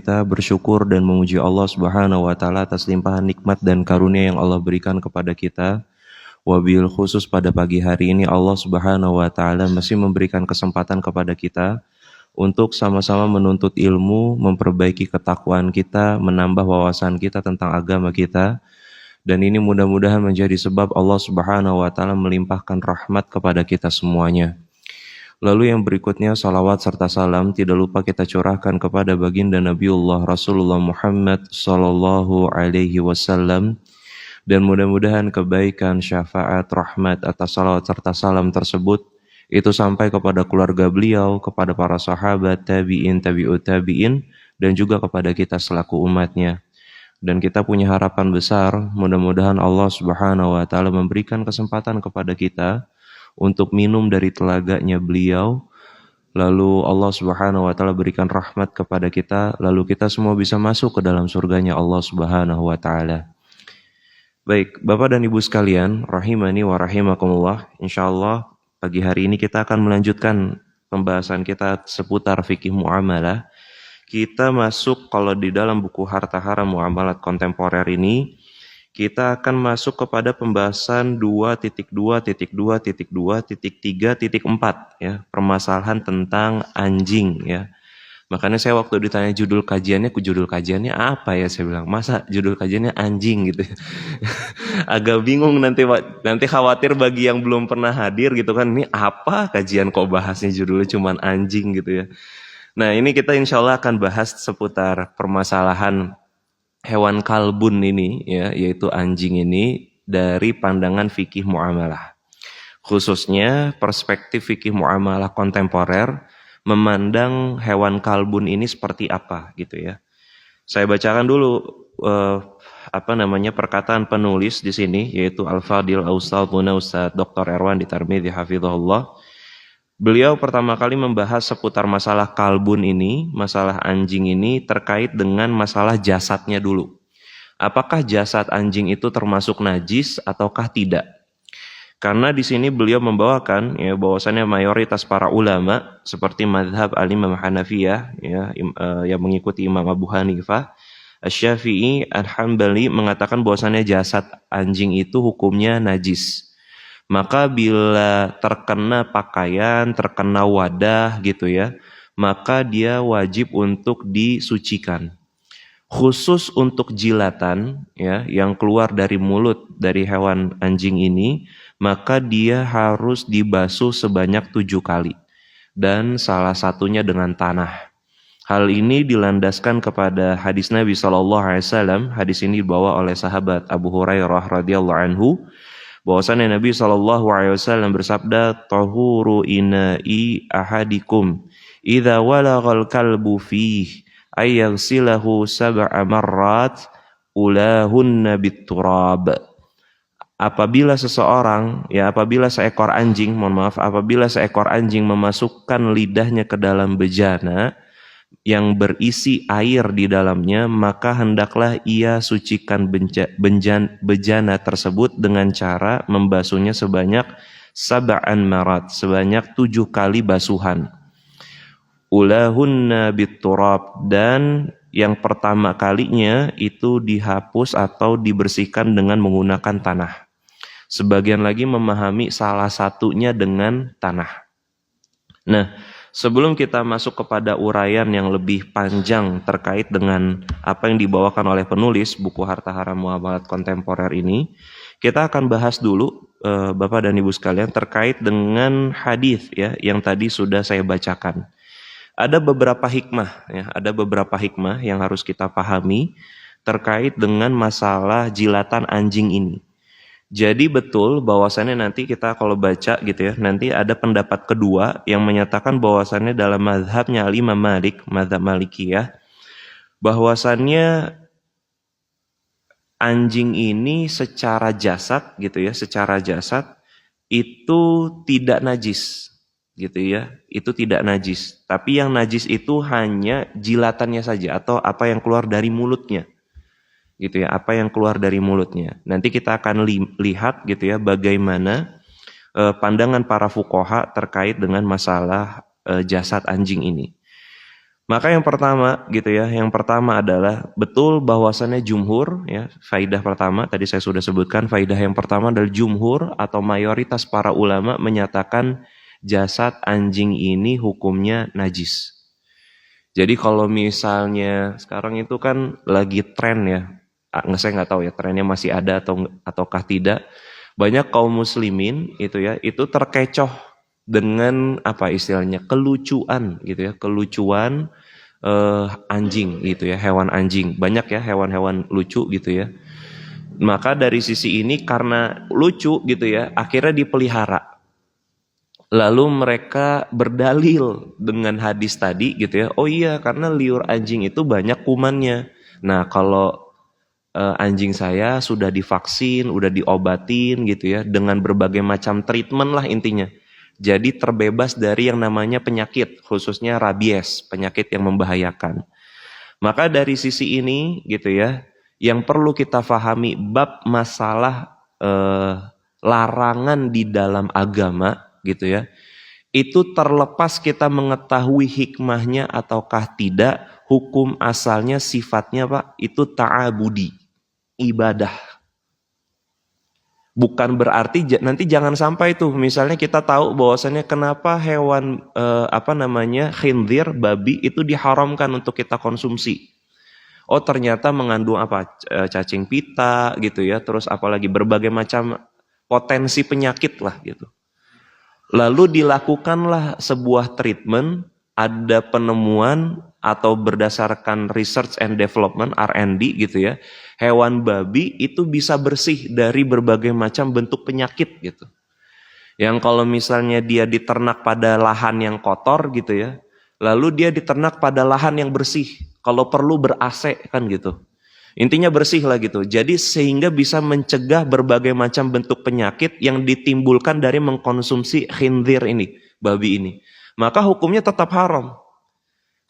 Kita bersyukur dan memuji Allah Subhanahu wa taala atas limpahan nikmat dan karunia yang Allah berikan kepada kita. Wabil khusus pada pagi hari ini Allah Subhanahu wa taala masih memberikan kesempatan kepada kita untuk sama-sama menuntut ilmu, memperbaiki ketakwaan kita, menambah wawasan kita tentang agama kita. Dan ini mudah-mudahan menjadi sebab Allah Subhanahu wa taala melimpahkan rahmat kepada kita semuanya. Lalu yang berikutnya salawat serta salam tidak lupa kita curahkan kepada baginda Nabiullah Rasulullah Muhammad sallallahu alaihi wasallam, dan mudah-mudahan kebaikan, syafaat, rahmat atas salawat serta salam tersebut itu sampai kepada keluarga beliau, kepada para sahabat, tabi'in, tabi'ut tabi'in, dan juga kepada kita selaku umatnya. Dan kita punya harapan besar, mudah-mudahan Allah Subhanahu wa taala memberikan kesempatan kepada kita untuk minum dari telaganya beliau, lalu Allah Subhanahu wa taala berikan rahmat kepada kita, lalu kita semua bisa masuk ke dalam surganya Allah Subhanahu wa taala. Baik, Bapak dan Ibu sekalian, rahimani wa rahimakumullah. Insyaallah pagi hari ini kita akan melanjutkan pembahasan kita seputar fikih muamalah. Kita masuk kalau di dalam buku Harta Haram Muamalat Kontemporer ini, kita akan masuk kepada pembahasan 2.2.2.2.3.4 ya, permasalahan tentang anjing ya. Makanya saya waktu ditanya judul kajiannya apa ya, saya bilang masa judul kajiannya anjing gitu. Agak bingung nanti khawatir bagi yang belum pernah hadir gitu kan, ini apa kajian kok bahasnya judulnya cuman anjing gitu ya. Nah, ini kita insya Allah akan bahas seputar permasalahan hewan kalbun ini ya, yaitu anjing ini dari pandangan fikih muamalah. Khususnya perspektif fikih muamalah kontemporer memandang hewan kalbun ini seperti apa gitu ya. Saya bacakan dulu perkataan penulis di sini, yaitu Al-Fadil Ustadz Dr. Erwan di Tarmidhi hafizahullah. Beliau pertama kali membahas seputar masalah kalbun ini, masalah anjing ini terkait dengan masalah jasadnya dulu. Apakah jasad anjing itu termasuk najis ataukah tidak? Karena di sini beliau membawakan ya bahwasannya mayoritas para ulama seperti mazhab al-Imam Hanafiyah ya, yang mengikuti Imam Abu Hanifah, Asy-Syafi'i, Al-Hambali mengatakan bahwasannya jasad anjing itu hukumnya najis. Maka bila terkena pakaian, terkena wadah gitu ya, maka dia wajib untuk disucikan. Khusus untuk jilatan ya, yang keluar dari mulut dari hewan anjing ini, maka dia harus dibasuh sebanyak 7 kali. Dan salah satunya dengan tanah. Hal ini dilandaskan kepada hadis Nabi SAW. Hadis ini dibawa oleh sahabat Abu Hurairah radhiyallahu anhu, bahwasanya Nabi SAW bersabda, tahuru ina'i ahadikum idza walaghal kalbu fih ayaghsilahu sab'a marrat ulahunna bitturab. Apabila seekor anjing memasukkan lidahnya ke dalam bejana yang berisi air di dalamnya, maka hendaklah ia sucikan bejana tersebut dengan cara membasuhnya sebanyak sab'an marat, sebanyak 7 kali basuhan. Ulahunna bitturab, dan yang pertama kalinya itu dihapus atau dibersihkan dengan menggunakan tanah. Sebagian lagi memahami salah satunya dengan tanah. Nah, sebelum kita masuk kepada uraian yang lebih panjang terkait dengan apa yang dibawakan oleh penulis buku Harta Haram Muamalat Kontemporer ini, kita akan bahas dulu Bapak dan Ibu sekalian terkait dengan hadis ya yang tadi sudah saya bacakan. Ada beberapa hikmah yang harus kita pahami terkait dengan masalah jilatan anjing ini. Jadi betul bahwasannya nanti kita kalau baca gitu ya, nanti ada pendapat kedua yang menyatakan bahwasannya dalam mazhabnya Imam Malik, mazhab Malikiyah, bahwasannya anjing ini secara jasad gitu ya, itu tidak najis gitu ya, itu tidak najis. Tapi yang najis itu hanya jilatannya saja atau apa yang keluar dari mulutnya. Gitu ya, apa yang keluar dari mulutnya. Nanti kita akan lihat gitu ya bagaimana pandangan para fuqaha terkait dengan masalah jasad anjing ini. Maka yang pertama gitu ya, yang pertama adalah betul bahwasannya jumhur ya, faidah pertama tadi saya sudah sebutkan, faidah yang pertama adalah jumhur atau mayoritas para ulama menyatakan jasad anjing ini hukumnya najis. Jadi kalau misalnya sekarang itu kan lagi tren ya, saya nggak tahu ya trennya masih ada ataukah tidak. Banyak kaum muslimin itu ya, itu terkecoh dengan apa istilahnya kelucuan gitu ya, kelucuan anjing gitu ya, hewan anjing. Banyak ya hewan-hewan lucu gitu ya. Maka dari sisi ini karena lucu gitu ya, akhirnya dipelihara. Lalu mereka berdalil dengan hadis tadi gitu ya. Oh iya, karena liur anjing itu banyak kumannya. Nah, kalau anjing saya sudah divaksin, udah diobatin gitu ya, dengan berbagai macam treatment lah intinya. Jadi terbebas dari yang namanya penyakit, khususnya rabies, penyakit yang membahayakan. Maka dari sisi ini gitu ya, yang perlu kita fahami bab masalah larangan di dalam agama gitu ya, itu terlepas kita mengetahui hikmahnya ataukah tidak, hukum asalnya sifatnya Pak, itu ta'abudi, ibadah. Bukan berarti nanti jangan sampai tuh misalnya kita tahu bahwasannya kenapa hewan khinzir, babi itu diharamkan untuk kita konsumsi. Oh ternyata mengandung apa cacing pita gitu ya, terus apalagi berbagai macam potensi penyakit lah gitu. Lalu dilakukanlah sebuah treatment, ada penemuan atau berdasarkan research and development R&D gitu ya, hewan babi itu bisa bersih dari berbagai macam bentuk penyakit gitu. Yang kalau misalnya dia diternak pada lahan yang kotor gitu ya, lalu dia diternak pada lahan yang bersih, kalau perlu ber-AC kan gitu. Intinya bersih lah gitu. Jadi sehingga bisa mencegah berbagai macam bentuk penyakit yang ditimbulkan dari mengkonsumsi khinzir ini, babi ini. Maka hukumnya tetap haram.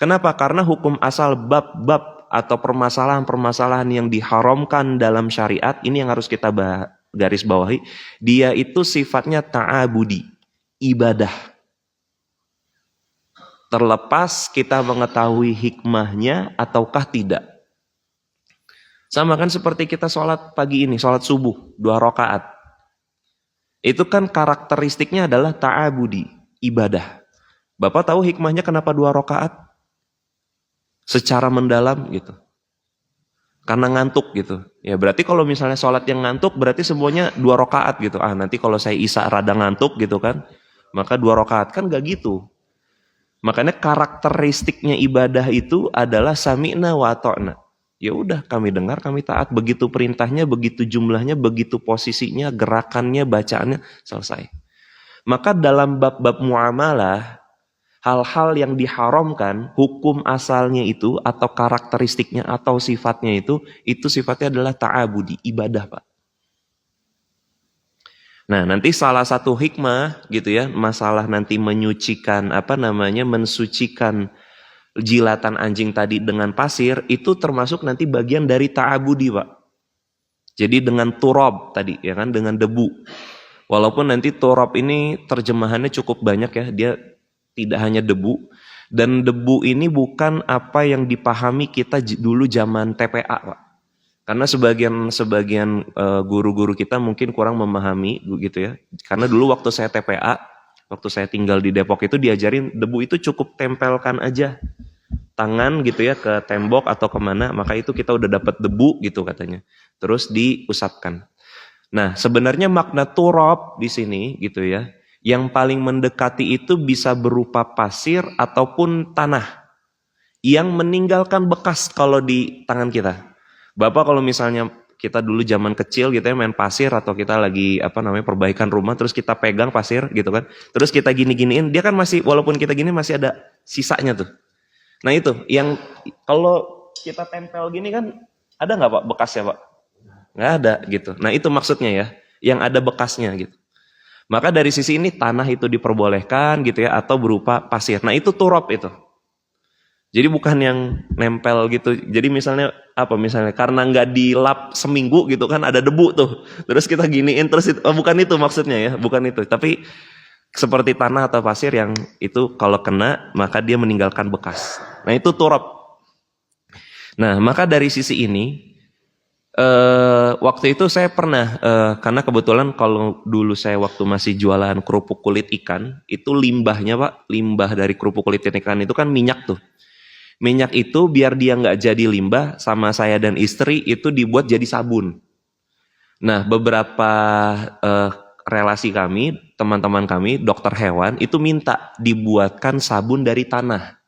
Kenapa? Karena hukum asal bab-bab atau permasalahan-permasalahan yang diharamkan dalam syariat, ini yang harus kita garis bawahi, dia itu sifatnya ta'abudi, ibadah. Terlepas kita mengetahui hikmahnya ataukah tidak. Sama kan seperti kita sholat pagi ini, sholat subuh, 2 rakaat. Itu kan karakteristiknya adalah ta'abudi, ibadah. Bapak tahu hikmahnya kenapa 2 rakaat? Secara mendalam gitu. Karena ngantuk gitu. Ya berarti kalau misalnya sholat yang ngantuk berarti semuanya 2 rakaat gitu. Nanti kalau saya isya rada ngantuk gitu kan, maka 2 rakaat kan gak gitu. Makanya karakteristiknya ibadah itu adalah sami'na wa ta'na. Ya udah kami dengar, kami taat, begitu perintahnya, begitu jumlahnya, begitu posisinya, gerakannya, bacaannya, selesai. Maka dalam bab-bab muamalah, hal-hal yang diharamkan, hukum asalnya itu atau karakteristiknya atau sifatnya itu sifatnya adalah ta'abudi, ibadah Pak. Nah nanti salah satu hikmah gitu ya, masalah nanti menyucikan mensucikan jilatan anjing tadi dengan pasir, itu termasuk nanti bagian dari ta'abudi Pak. Jadi dengan turab tadi ya kan, dengan debu. Walaupun nanti turab ini terjemahannya cukup banyak ya, dia tidak hanya debu, dan debu ini bukan apa yang dipahami kita dulu zaman TPA Pak. Karena sebagian guru-guru kita mungkin kurang memahami gitu ya. Karena dulu waktu saya TPA, waktu saya tinggal di Depok itu diajarin debu itu cukup tempelkan aja tangan gitu ya ke tembok atau kemana, maka itu kita udah dapat debu gitu katanya. Terus diusapkan. Nah sebenarnya makna turab di sini gitu ya, yang paling mendekati itu bisa berupa pasir ataupun tanah yang meninggalkan bekas kalau di tangan kita. Bapak kalau misalnya kita dulu zaman kecil gitu ya main pasir, atau kita lagi perbaikan rumah, terus kita pegang pasir gitu kan, terus kita gini-giniin, dia kan masih, walaupun kita gini masih ada sisanya tuh. Nah itu yang kalau kita tempel gini kan ada nggak Pak bekasnya Pak? Nggak ada gitu. Nah itu maksudnya ya, yang ada bekasnya gitu. Maka dari sisi ini tanah itu diperbolehkan gitu ya, atau berupa pasir. Nah itu turab itu. Jadi bukan yang nempel gitu. Jadi misalnya karena nggak dilap seminggu gitu kan ada debu tuh. Terus kita giniin terus itu, bukan itu maksudnya ya, bukan itu. Tapi seperti tanah atau pasir yang itu kalau kena maka dia meninggalkan bekas. Nah itu turab. Nah maka dari sisi ini waktu itu saya pernah karena kebetulan kalau dulu saya waktu masih jualan kerupuk kulit ikan itu limbahnya Pak, limbah dari kerupuk kulit ikan itu kan minyak tuh. Minyak itu biar dia nggak jadi limbah sama saya dan istri itu dibuat jadi sabun. Nah beberapa relasi kami, teman-teman kami, dokter hewan itu minta dibuatkan sabun dari tanah.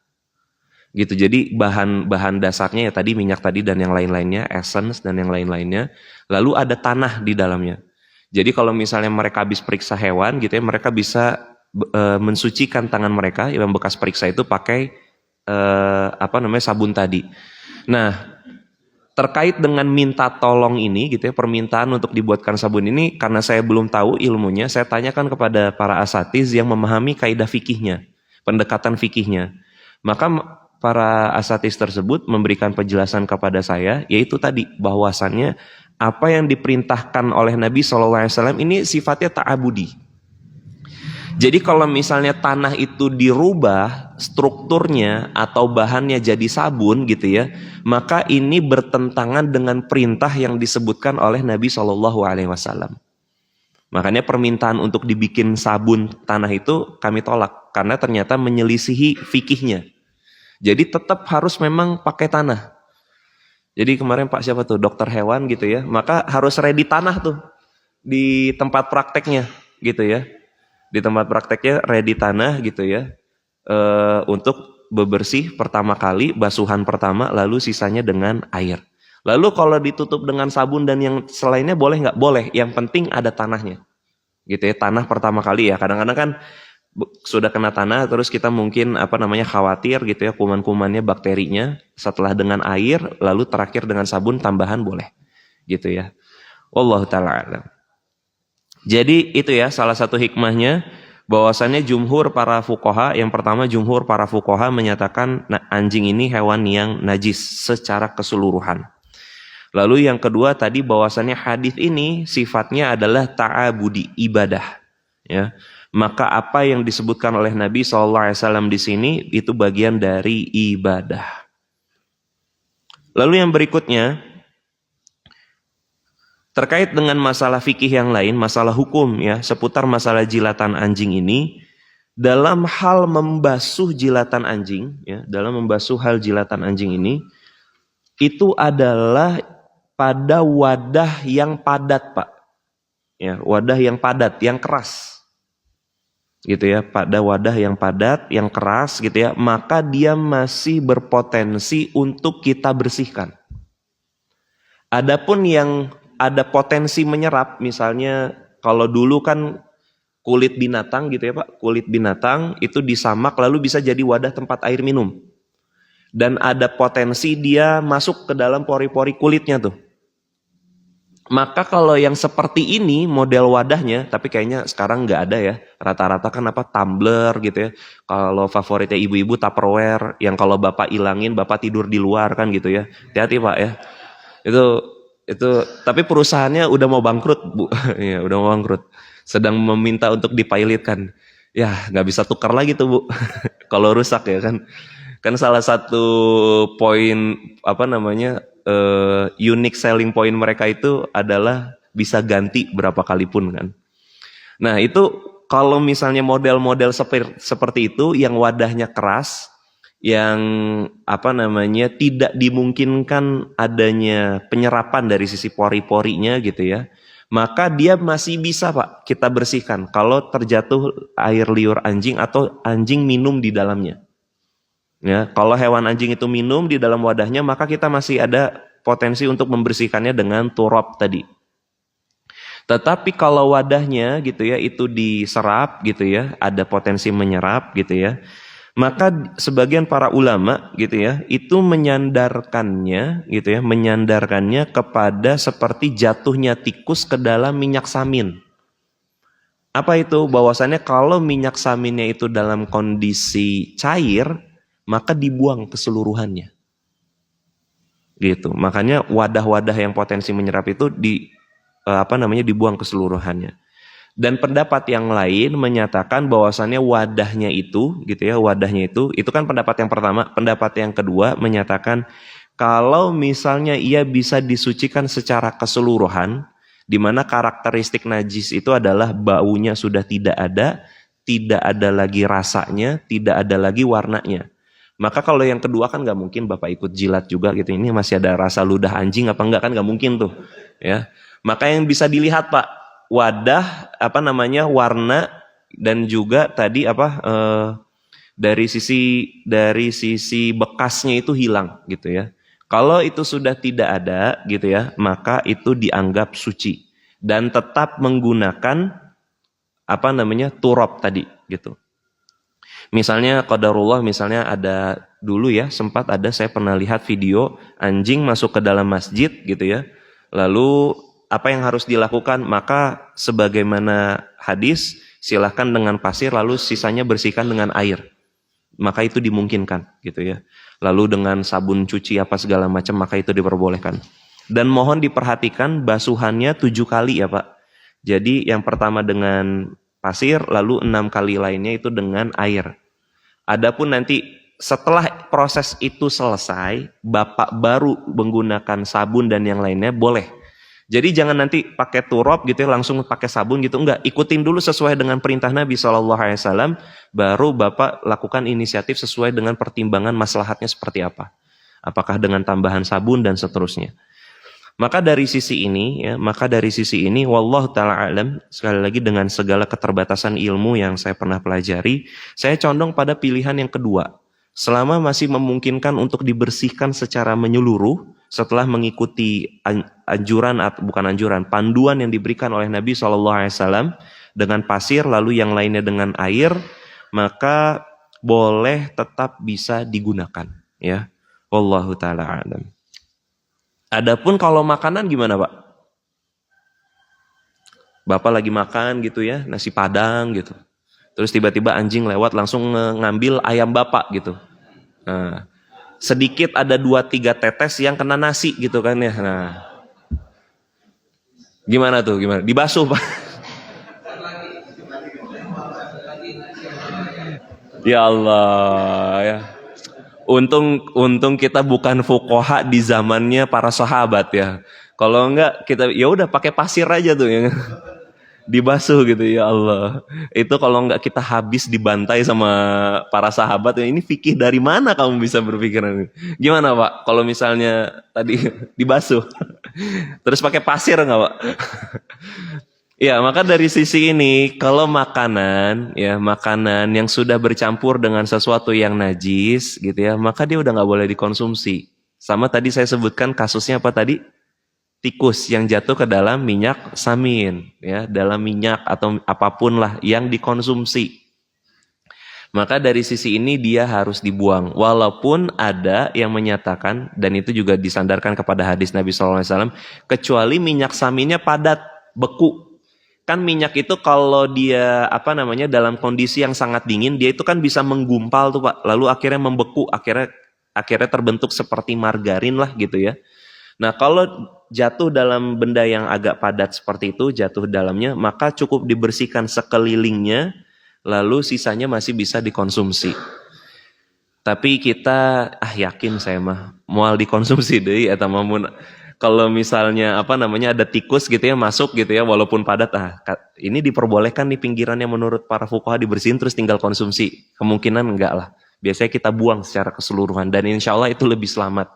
Gitu. Jadi bahan dasarnya ya tadi minyak tadi dan yang lain-lainnya, essence dan yang lain-lainnya. Lalu ada tanah di dalamnya. Jadi kalau misalnya mereka habis periksa hewan gitu ya, mereka bisa mensucikan tangan mereka yang bekas periksa itu pakai sabun tadi. Nah, terkait dengan minta tolong ini gitu ya, permintaan untuk dibuatkan sabun ini karena saya belum tahu ilmunya, saya tanyakan kepada para asatiz yang memahami kaidah fikihnya, pendekatan fikihnya. Maka para asatiz tersebut memberikan penjelasan kepada saya, yaitu tadi bahwasannya apa yang diperintahkan oleh Nabi SAW ini sifatnya ta'abudi. Jadi kalau misalnya tanah itu dirubah strukturnya atau bahannya jadi sabun gitu ya, maka ini bertentangan dengan perintah yang disebutkan oleh Nabi SAW. Makanya permintaan untuk dibikin sabun tanah itu kami tolak karena ternyata menyelisihi fikihnya. Jadi tetap harus memang pakai tanah. Jadi kemarin Pak siapa tuh dokter hewan gitu ya, maka harus ready tanah tuh di tempat prakteknya gitu ya. Di tempat prakteknya ready tanah gitu ya, untuk bebersih pertama kali, basuhan pertama, lalu sisanya dengan air. Lalu kalau ditutup dengan sabun dan yang selainnya boleh nggak? Boleh, yang penting ada tanahnya. Gitu ya, tanah pertama kali ya. Kadang-kadang kan sudah kena tanah terus kita mungkin khawatir gitu ya kuman-kumannya, bakterinya, setelah dengan air lalu terakhir dengan sabun tambahan boleh gitu ya. Wallahu taala alam. Jadi itu ya salah satu hikmahnya bahwasannya jumhur para fuqaha, yang pertama jumhur para fuqaha menyatakan anjing ini hewan yang najis secara keseluruhan. Lalu yang kedua tadi bahwasannya hadis ini sifatnya adalah ta'abudi, ibadah ya. Maka apa yang disebutkan oleh Nabi SAW di sini itu bagian dari ibadah. Lalu yang berikutnya terkait dengan masalah fikih yang lain, masalah hukum ya, seputar masalah jilatan anjing ini, dalam hal membasuh jilatan anjing ya, dalam membasuh hal jilatan anjing ini itu adalah pada wadah yang padat, Pak. Ya, wadah yang padat, yang keras. Gitu ya, pada wadah yang padat, yang keras gitu ya, maka dia masih berpotensi untuk kita bersihkan. Adapun yang ada potensi menyerap, misalnya kalau dulu kan kulit binatang gitu ya Pak, kulit binatang itu disamak lalu bisa jadi wadah tempat air minum. Dan ada potensi dia masuk ke dalam pori-pori kulitnya tuh. Maka kalau yang seperti ini model wadahnya, tapi kayaknya sekarang nggak ada ya. Rata-rata kan tumbler gitu ya. Kalau favoritnya ibu-ibu Tupperware, yang kalau bapak ilangin, bapak tidur di luar kan gitu ya. Hati-hati Pak ya. Itu tapi perusahaannya udah mau bangkrut Bu. Ya, udah mau bangkrut. Sedang meminta untuk dipilotkan. Ya, nggak bisa tukar lagi tuh Bu. Kalau rusak ya kan. Kan salah satu poin unique selling point mereka itu adalah bisa ganti berapa kali pun kan. Nah itu kalau misalnya model-model seperti itu yang wadahnya keras, yang tidak dimungkinkan adanya penyerapan dari sisi pori-porinya gitu ya, maka dia masih bisa Pak kita bersihkan kalau terjatuh air liur anjing atau anjing minum di dalamnya. Ya, kalau hewan anjing itu minum di dalam wadahnya, maka kita masih ada potensi untuk membersihkannya dengan turab tadi. Tetapi kalau wadahnya gitu ya, itu diserap gitu ya, ada potensi menyerap gitu ya, maka sebagian para ulama gitu ya, itu menyandarkannya gitu ya, menyandarkannya kepada seperti jatuhnya tikus ke dalam minyak samin. Apa itu? Bahwasannya kalau minyak saminnya itu dalam kondisi cair, maka dibuang keseluruhannya. Gitu. Makanya wadah-wadah yang potensi menyerap itu dibuang keseluruhannya. Dan pendapat yang lain menyatakan bahwasannya wadahnya itu, gitu ya, wadahnya itu kan pendapat yang pertama. Pendapat yang kedua menyatakan kalau misalnya ia bisa disucikan secara keseluruhan, di mana karakteristik najis itu adalah baunya sudah tidak ada lagi rasanya, tidak ada lagi warnanya. Maka kalau yang kedua kan nggak mungkin Bapak ikut jilat juga gitu. Ini masih ada rasa ludah anjing apa enggak kan nggak mungkin tuh, ya. Maka yang bisa dilihat Pak, wadah warna dan juga tadi dari sisi bekasnya itu hilang gitu ya. Kalau itu sudah tidak ada gitu ya, maka itu dianggap suci dan tetap menggunakan turab tadi gitu. Misalnya qadarullah, misalnya ada dulu ya, sempat ada saya pernah lihat video anjing masuk ke dalam masjid gitu ya. Lalu apa yang harus dilakukan? Maka sebagaimana hadis, silahkan dengan pasir lalu sisanya bersihkan dengan air. Maka itu dimungkinkan gitu ya. Lalu dengan sabun cuci apa segala macam, maka itu diperbolehkan. Dan mohon diperhatikan basuhannya 7 kali ya Pak. Jadi yang pertama dengan pasir, lalu 6 kali lainnya itu dengan air. Adapun nanti setelah proses itu selesai, Bapak baru menggunakan sabun dan yang lainnya boleh. Jadi jangan nanti pakai turab gitu ya, langsung pakai sabun gitu, enggak. Ikutin dulu sesuai dengan perintah Nabi SAW, baru Bapak lakukan inisiatif sesuai dengan pertimbangan maslahatnya seperti apa. Apakah dengan tambahan sabun dan seterusnya. Maka dari sisi ini, wallahu ta'ala alam, sekali lagi dengan segala keterbatasan ilmu yang saya pernah pelajari, saya condong pada pilihan yang kedua. Selama masih memungkinkan untuk dibersihkan secara menyeluruh, setelah mengikuti panduan yang diberikan oleh Nabi SAW dengan pasir, lalu yang lainnya dengan air, maka boleh tetap bisa digunakan. Ya, wallahu ta'ala alam. Adapun kalau makanan gimana Pak? Bapak lagi makan gitu ya, nasi padang gitu. Terus tiba-tiba anjing lewat langsung ngambil ayam Bapak gitu. Nah, sedikit ada 2-3 tetes yang kena nasi gitu kan ya. Nah, gimana tuh? Gimana? Dibasuh Pak? Ya Allah ya. Untung kita bukan fuqaha di zamannya para sahabat ya. Kalau enggak kita ya udah pakai pasir aja tuh ya. Dibasuh gitu ya Allah. Itu kalau enggak kita habis dibantai sama para sahabat ya. Ini fikih dari mana kamu bisa berpikiran ini? Gimana Pak? Kalau misalnya tadi dibasuh. Terus pakai pasir enggak Pak? Ya, maka dari sisi ini, kalau makanan yang sudah bercampur dengan sesuatu yang najis, gitu ya, maka dia udah nggak boleh dikonsumsi. Sama tadi saya sebutkan kasusnya apa tadi? Tikus yang jatuh ke dalam minyak samin, ya, dalam minyak atau apapun lah yang dikonsumsi. Maka dari sisi ini dia harus dibuang. Walaupun ada yang menyatakan, dan itu juga disandarkan kepada hadis Nabi SAW, kecuali minyak saminnya padat, beku. Kan minyak itu kalau dia dalam kondisi yang sangat dingin, dia itu kan bisa menggumpal tuh Pak, lalu akhirnya membeku, akhirnya terbentuk seperti margarin lah gitu ya. Nah kalau jatuh dalam benda yang agak padat seperti itu, jatuh dalamnya, maka cukup dibersihkan sekelilingnya, lalu sisanya masih bisa dikonsumsi. Tapi kita yakin saya mah moal dikonsumsi deh atau mamun. Kalau misalnya ada tikus gitu ya masuk gitu ya walaupun padat, ini diperbolehkan nih pinggirannya menurut para fuqaha dibersihin terus tinggal konsumsi. Kemungkinan enggak lah. Biasanya kita buang secara keseluruhan dan insya Allah itu lebih selamat.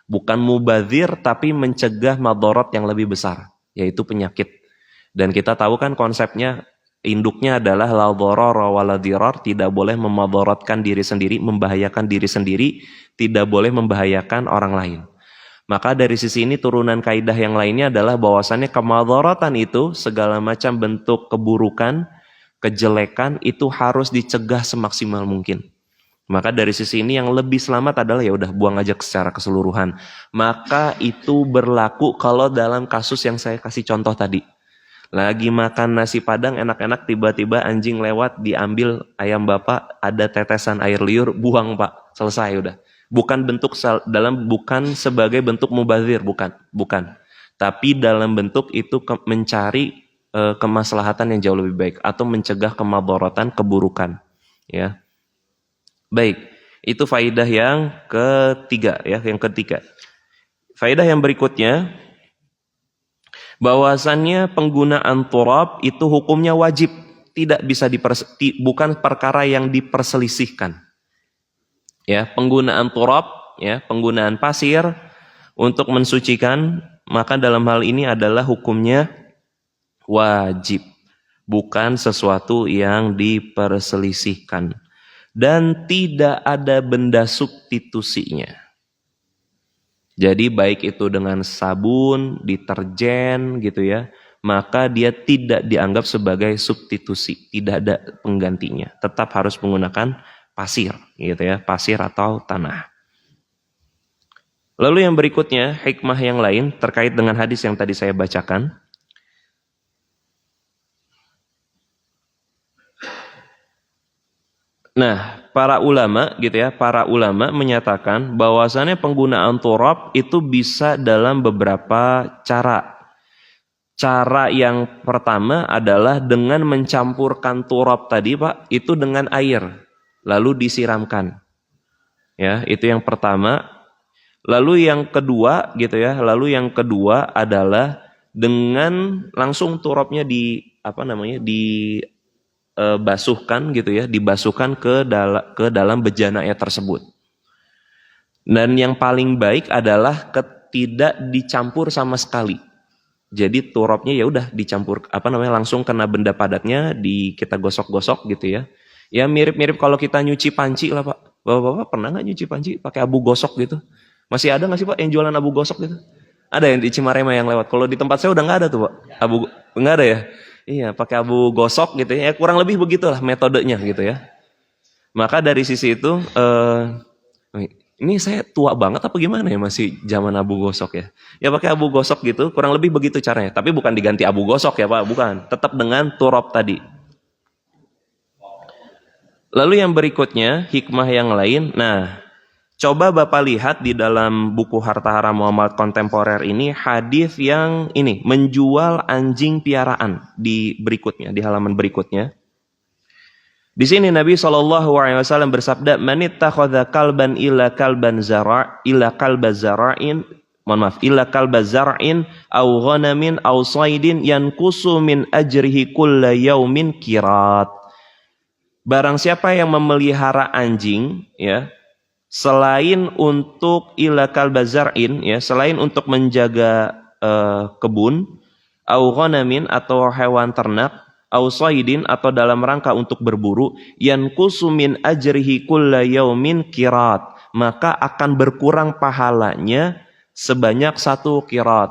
Bukan mubadzir tapi mencegah madharat yang lebih besar, yaitu penyakit. Dan kita tahu kan konsepnya induknya adalah la dharara wa la dirar, tidak boleh memadharatkan diri sendiri, membahayakan diri sendiri, tidak boleh membahayakan orang lain. Maka dari sisi ini turunan kaidah yang lainnya adalah bahwasannya kemadharatan itu segala macam bentuk keburukan, kejelekan itu harus dicegah semaksimal mungkin. Maka dari sisi ini yang lebih selamat adalah ya udah buang aja secara keseluruhan. Maka itu berlaku kalau dalam kasus yang saya kasih contoh tadi. Lagi makan nasi padang enak-enak tiba-tiba anjing lewat diambil ayam Bapak, ada tetesan air liur, buang Pak, selesai udah. Bukan sebagai bentuk mubazir, bukan. Tapi dalam bentuk itu mencari kemaslahatan yang jauh lebih baik atau mencegah kemadharatan, keburukan. Ya, baik. Itu faidah yang ketiga, ya, yang ketiga. Faidah yang berikutnya, bahwasannya penggunaan turab itu hukumnya wajib, tidak bisa bukan perkara yang diperselisihkan. Ya, penggunaan turab, ya, penggunaan pasir untuk mensucikan, maka dalam hal ini adalah hukumnya wajib, bukan sesuatu yang diperselisihkan. Dan tidak ada benda substitusinya. Jadi baik itu dengan sabun, deterjen gitu ya, maka dia tidak dianggap sebagai substitusi, tidak ada penggantinya. Tetap harus menggunakan pasir gitu ya, pasir atau tanah. Lalu yang berikutnya, hikmah yang lain terkait dengan hadis yang tadi saya bacakan. Nah, para ulama gitu ya, para ulama menyatakan bahwasannya penggunaan turab itu bisa dalam beberapa cara. Cara yang pertama adalah dengan mencampurkan turab tadi, Pak, itu dengan air, lalu disiramkan. Ya, itu yang pertama. Lalu yang kedua gitu ya, lalu yang kedua adalah dengan langsung turabnya dibasuhkan gitu ya, dibasuhkan ke dalam bejananya tersebut. Dan yang paling baik adalah tidak dicampur sama sekali. Jadi turabnya ya udah dicampur langsung kena benda padatnya, kita gosok-gosok gitu ya. Ya mirip-mirip kalau kita nyuci panci lah, Pak. Bapak-bapak pernah nggak nyuci panci pakai abu gosok gitu? Masih ada nggak sih, Pak, yang jualan abu gosok gitu? Ada yang di Cimarema yang lewat. Kalau di tempat saya udah nggak ada tuh, Pak. Nggak ada ya? Iya, pakai abu gosok gitu ya. Kurang lebih begitulah metodenya gitu ya. Maka dari sisi itu, ini saya tua banget apa gimana ya, masih zaman abu gosok ya? Ya pakai abu gosok gitu, kurang lebih begitu caranya. Tapi bukan diganti abu gosok ya, Pak, bukan. Tetap dengan turab tadi. Lalu yang berikutnya, hikmah yang lain. Nah, coba Bapak lihat di dalam buku Harta Haram Muhammad kontemporer ini, hadis yang ini, menjual anjing piaraan di berikutnya, di halaman berikutnya. Di sini Nabi SAW bersabda, "Man ittakhadha kalban illa kalba zar'in, illa kalba zar'in aw ghanamin aw saydin yankusu min ajrihi kulla yaumin kirat." Barang siapa yang memelihara anjing ya, selain untuk illa kalba zar'in ya, selain untuk menjaga kebun, aw ghanamin atau hewan ternak, aw saydin atau dalam rangka untuk berburu, yankusu min ajrihi kulla yaumin kirat, maka akan berkurang pahalanya sebanyak 1 kirat.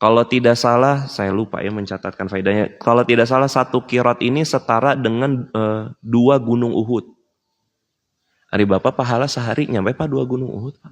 Kalau tidak salah, saya lupa ya mencatatkan faedahnya. Kalau tidak salah 1 kirat ini setara dengan 2 gunung Uhud. Hari Bapak pahala sehari nyampe Pak 2 gunung Uhud, Pak?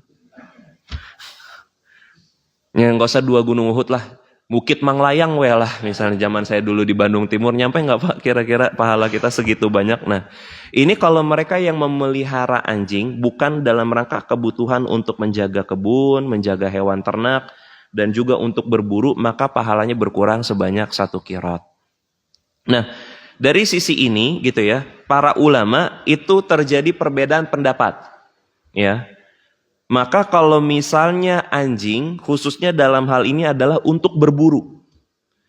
Ya nggak usah 2 gunung Uhud lah. Bukit Manglayang lah, misalnya zaman saya dulu di Bandung Timur, nyampe nggak Pak kira-kira pahala kita segitu banyak? Nah, ini kalau mereka yang memelihara anjing bukan dalam rangka kebutuhan untuk menjaga kebun, menjaga hewan ternak, dan juga untuk berburu, maka pahalanya berkurang sebanyak 1 kirat. Nah, dari sisi ini gitu ya, para ulama itu terjadi perbedaan pendapat. Ya. Maka kalau misalnya anjing, khususnya dalam hal ini adalah untuk berburu.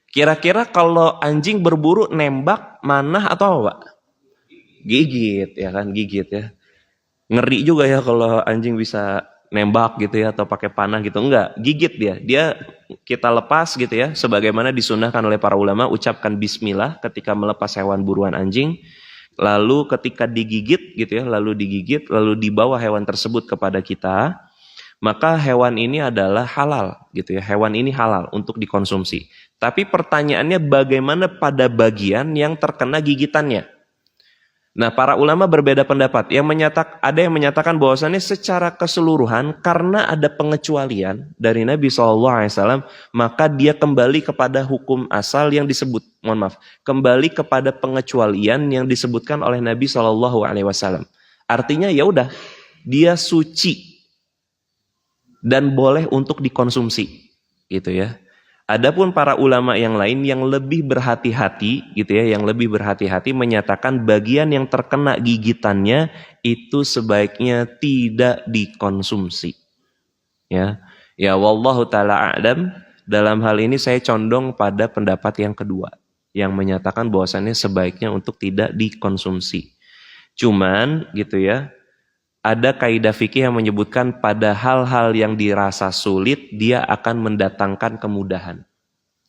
Kira-kira kalau anjing berburu nembak, manah atau apa, Pak? Gigit ya kan, gigit ya. Ngeri juga ya kalau anjing bisa nembak gitu ya, atau pakai panah gitu. Enggak, gigit dia. Dia kita lepas gitu ya, sebagaimana disunahkan oleh para ulama, ucapkan bismillah ketika melepas hewan buruan anjing. Lalu ketika digigit gitu ya, lalu dibawa hewan tersebut kepada kita, maka hewan ini adalah halal gitu ya. Hewan ini halal untuk dikonsumsi. Tapi pertanyaannya bagaimana pada bagian yang terkena gigitannya? Nah, para ulama berbeda pendapat. Ada yang menyatakan bahwasannya secara keseluruhan karena ada pengecualian dari Nabi SAW, maka dia kembali kepada hukum asal yang disebut. Kembali kepada pengecualian yang disebutkan oleh Nabi SAW. Artinya ya udah, dia suci dan boleh untuk dikonsumsi, gitu ya. Adapun para ulama yang lain yang lebih berhati-hati gitu ya, yang lebih berhati-hati menyatakan bagian yang terkena gigitannya itu sebaiknya tidak dikonsumsi. Ya. Ya wallahu taala a'lam. Dalam hal ini saya condong pada pendapat yang kedua yang menyatakan bahwasannya sebaiknya untuk tidak dikonsumsi. Cuman gitu ya, ada kaidah fikih yang menyebutkan pada hal-hal yang dirasa sulit dia akan mendatangkan kemudahan.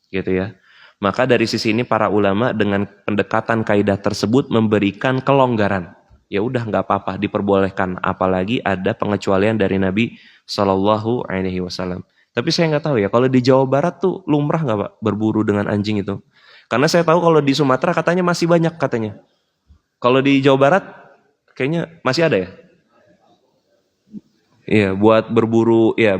Gitu ya. Maka dari sisi ini para ulama dengan pendekatan kaidah tersebut memberikan kelonggaran. Ya udah nggak apa-apa, diperbolehkan, apalagi ada pengecualian dari Nabi Shallallahu alaihi wasallam. Tapi saya nggak tahu ya, kalau di Jawa Barat tuh lumrah nggak Pak berburu dengan anjing itu? Karena saya tahu kalau di Sumatera katanya masih banyak katanya. Kalau di Jawa Barat kayaknya masih ada ya? Iya, buat berburu, ya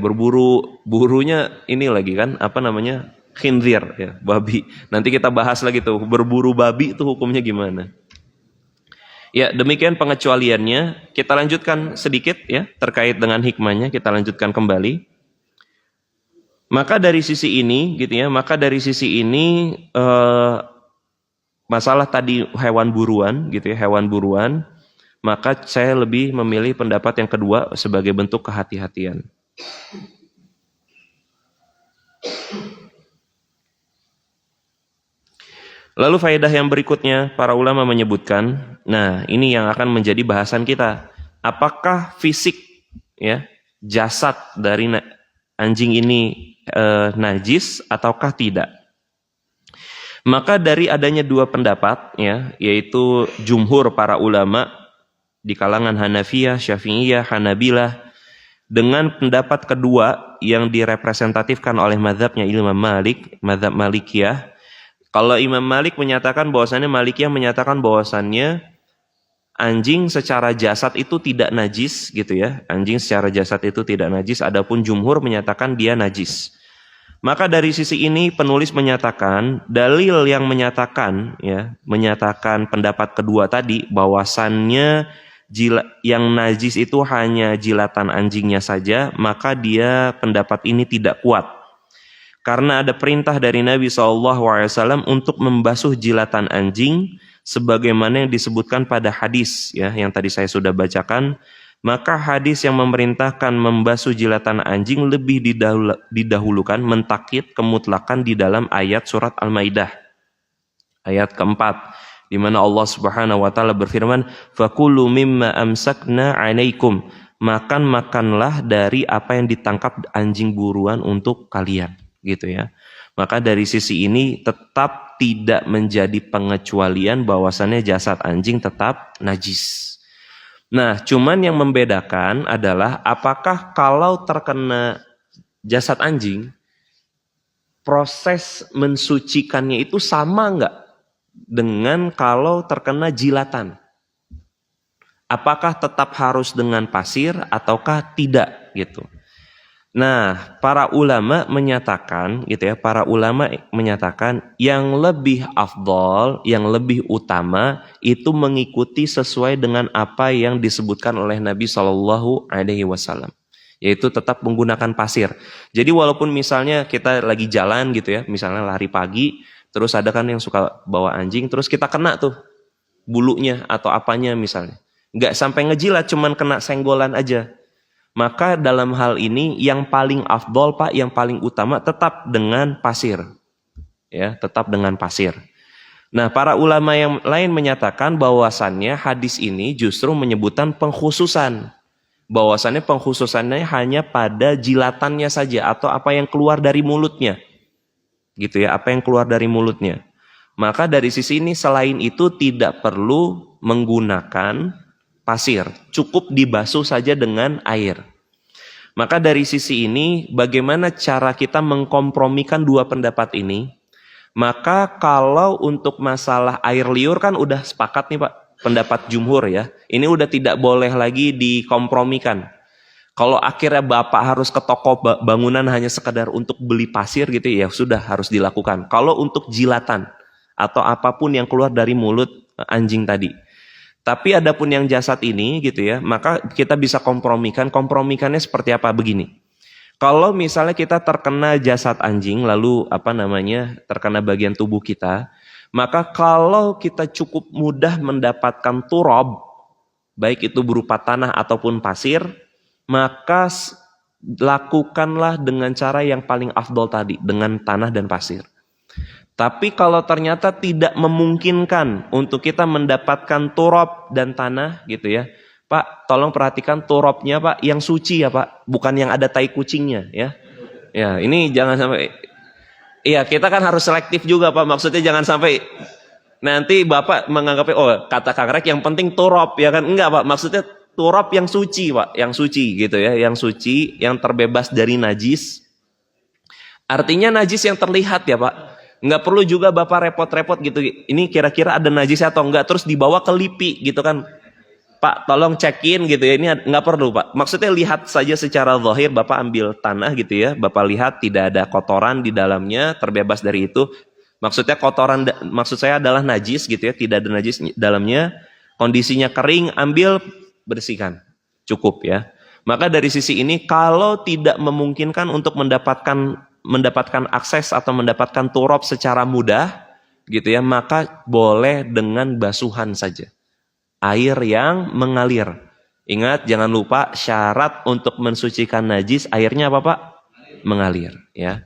burunya ini lagi kan, apa namanya, khinzir, ya, babi. Nanti kita bahas lagi tuh, berburu babi itu hukumnya gimana. Ya, demikian pengecualiannya. Kita lanjutkan sedikit ya, terkait dengan hikmahnya, kita lanjutkan kembali. Maka dari sisi ini, gitu ya, masalah tadi hewan buruan, gitu ya, hewan buruan. Maka saya lebih memilih pendapat yang kedua sebagai bentuk kehati-hatian. Lalu faedah yang berikutnya, para ulama menyebutkan, nah ini yang akan menjadi bahasan kita. Apakah fisik ya jasad dari anjing ini najis ataukah tidak? Maka dari adanya dua pendapat ya, yaitu jumhur para ulama di kalangan Hanafiyah, Syafi'iyah, Hanabilah, dengan pendapat kedua yang direpresentatifkan oleh mazhabnya Imam Malik, mazhab Malikiyah. Kalau Imam Malik menyatakan bahwasannya, Malikiyah menyatakan bahwasannya anjing secara jasad itu tidak najis gitu ya. Anjing secara jasad itu tidak najis, adapun jumhur menyatakan dia najis. Maka dari sisi ini penulis menyatakan dalil yang menyatakan pendapat kedua tadi bahwasannya yang najis itu hanya jilatan anjingnya saja, maka dia pendapat ini tidak kuat. Karena ada perintah dari Nabi SAW untuk membasuh jilatan anjing, sebagaimana yang disebutkan pada hadis ya, yang tadi saya sudah bacakan. Maka hadis yang memerintahkan membasuh jilatan anjing lebih didahulukan mentakkid kemutlakan di dalam ayat surat Al-Maidah. Ayat keempat. Di mana Allah Subhanahu wa taala berfirman, "Fakulu mimma amsakna 'alaikum." Makanlah dari apa yang ditangkap anjing buruan untuk kalian, gitu ya. Maka dari sisi ini tetap tidak menjadi pengecualian bahwasannya jasad anjing tetap najis. Nah, cuman yang membedakan adalah apakah kalau terkena jasad anjing, proses mensucikannya itu sama enggak dengan kalau terkena jilatan? Apakah tetap harus dengan pasir ataukah tidak gitu? Nah, para ulama menyatakan yang lebih afdol, yang lebih utama itu mengikuti sesuai dengan apa yang disebutkan oleh Nabi Shallallahu alaihi wasallam, yaitu tetap menggunakan pasir. Jadi walaupun misalnya kita lagi jalan gitu ya, misalnya lari pagi, terus ada kan yang suka bawa anjing, terus kita kena tuh bulunya atau apanya misalnya. Nggak sampai ngejilat, cuman kena senggolan aja. Maka dalam hal ini yang paling afdol Pak, yang paling utama tetap dengan pasir. Ya, tetap dengan pasir. Nah, para ulama yang lain menyatakan bahwasannya hadis ini justru menyebutkan pengkhususan. Bahwasannya pengkhususannya hanya pada jilatannya saja atau apa yang keluar dari mulutnya. Gitu ya, apa yang keluar dari mulutnya. Maka dari sisi ini selain itu tidak perlu menggunakan pasir, cukup dibasuh saja dengan air. Maka dari sisi ini bagaimana cara kita mengkompromikan dua pendapat ini? Maka kalau untuk masalah air liur kan udah sepakat nih Pak, pendapat jumhur ya. Ini udah tidak boleh lagi dikompromikan. Kalau akhirnya Bapak harus ke toko bangunan hanya sekedar untuk beli pasir gitu ya, sudah harus dilakukan. Kalau untuk jilatan atau apapun yang keluar dari mulut anjing tadi. Tapi adapun yang jasad ini gitu ya, maka kita bisa kompromikannya seperti apa begini. Kalau misalnya kita terkena jasad anjing, lalu terkena bagian tubuh kita, maka kalau kita cukup mudah mendapatkan turab, baik itu berupa tanah ataupun pasir, maka lakukanlah dengan cara yang paling afdol tadi, dengan tanah dan pasir. Tapi kalau ternyata tidak memungkinkan untuk kita mendapatkan turab dan tanah gitu ya, Pak, tolong perhatikan turabnya Pak, yang suci ya Pak, bukan yang ada tai kucingnya ya. Ya, ini jangan sampai. Iya, kita kan harus selektif juga Pak, maksudnya jangan sampai nanti Bapak menganggapnya, oh kata Kang Rek yang penting turab ya kan, enggak Pak, maksudnya turab yang suci Pak, yang suci gitu ya, yang suci, yang terbebas dari najis. Artinya najis yang terlihat ya Pak. Nggak perlu juga Bapak repot-repot gitu, ini kira-kira ada najis atau enggak, terus dibawa ke LIPI gitu kan. Pak tolong cekin gitu ya, ini nggak perlu Pak. Maksudnya lihat saja secara zahir, Bapak ambil tanah gitu ya, Bapak lihat tidak ada kotoran di dalamnya, terbebas dari itu. Maksudnya kotoran, maksud saya adalah najis gitu ya, tidak ada najis di dalamnya. Kondisinya kering, ambil, bersihkan. Cukup ya. Maka dari sisi ini, kalau tidak memungkinkan untuk mendapatkan akses atau mendapatkan turab secara mudah gitu ya, maka boleh dengan basuhan saja. Air yang mengalir. Ingat, jangan lupa syarat untuk mensucikan najis, airnya apa Pak? Mengalir ya.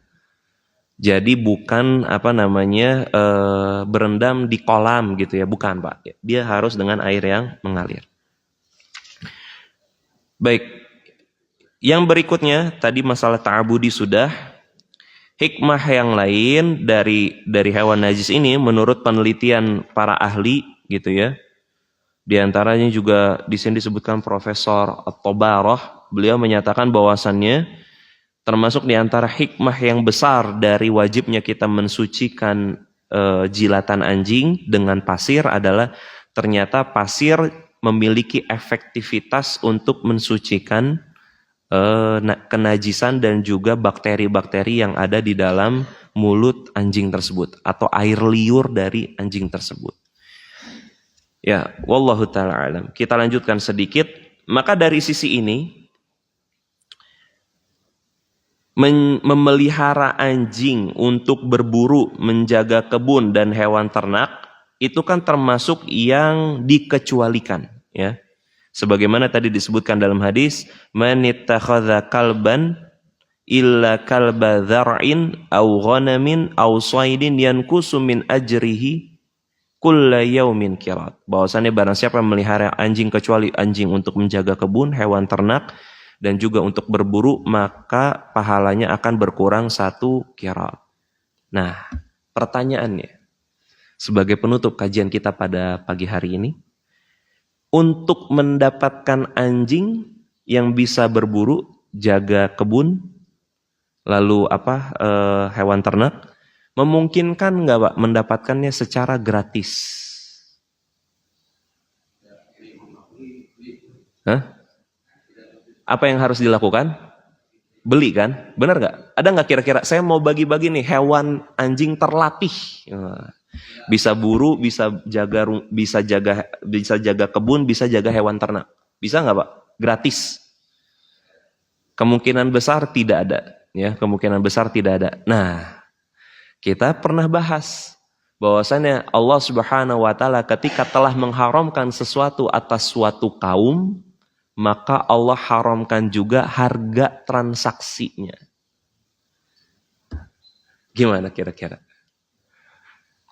Jadi bukan berendam di kolam gitu ya, bukan Pak. Dia harus dengan air yang mengalir. Baik. Yang berikutnya tadi masalah ta'abudi sudah. Hikmah yang lain dari hewan najis ini menurut penelitian para ahli gitu ya. Di antaranya juga di sini disebutkan Profesor At-Tabarah, beliau menyatakan bahwasannya termasuk di antara hikmah yang besar dari wajibnya kita mensucikan jilatan anjing dengan pasir adalah ternyata pasir memiliki efektivitas untuk mensucikan kenajisan dan juga bakteri-bakteri yang ada di dalam mulut anjing tersebut atau air liur dari anjing tersebut. Ya, wallahu ta'ala alam. Kita lanjutkan sedikit. Maka dari sisi ini, memelihara anjing untuk berburu, menjaga kebun dan hewan ternak, itu kan termasuk yang dikecualikan. Ya. Sebagaimana tadi disebutkan dalam hadis, man ittakhadha kalban illa kalba dhar'in aw ghanamin aw saydin yankusu min ajrihi kulla yaumin qirat. Bahwasannya barang siapa memelihara anjing kecuali anjing untuk menjaga kebun, hewan ternak dan juga untuk berburu, maka pahalanya akan berkurang 1 qirat. Nah, pertanyaannya sebagai penutup kajian kita pada pagi hari ini, untuk mendapatkan anjing yang bisa berburu, jaga kebun, lalu hewan ternak, memungkinkan nggak Pak mendapatkannya secara gratis? Hah? Apa yang harus dilakukan? Beli kan? Benar nggak? Ada nggak kira-kira saya mau bagi-bagi nih hewan anjing terlatih, bisa buru, bisa jaga kebun, bisa jaga hewan ternak, bisa nggak Pak? Gratis? Kemungkinan besar tidak ada, ya. Kemungkinan besar tidak ada. Nah, kita pernah bahas bahwasannya Allah Subhanahu wa taala ketika telah mengharamkan sesuatu atas suatu kaum, maka Allah haramkan juga harga transaksinya. Gimana kira-kira?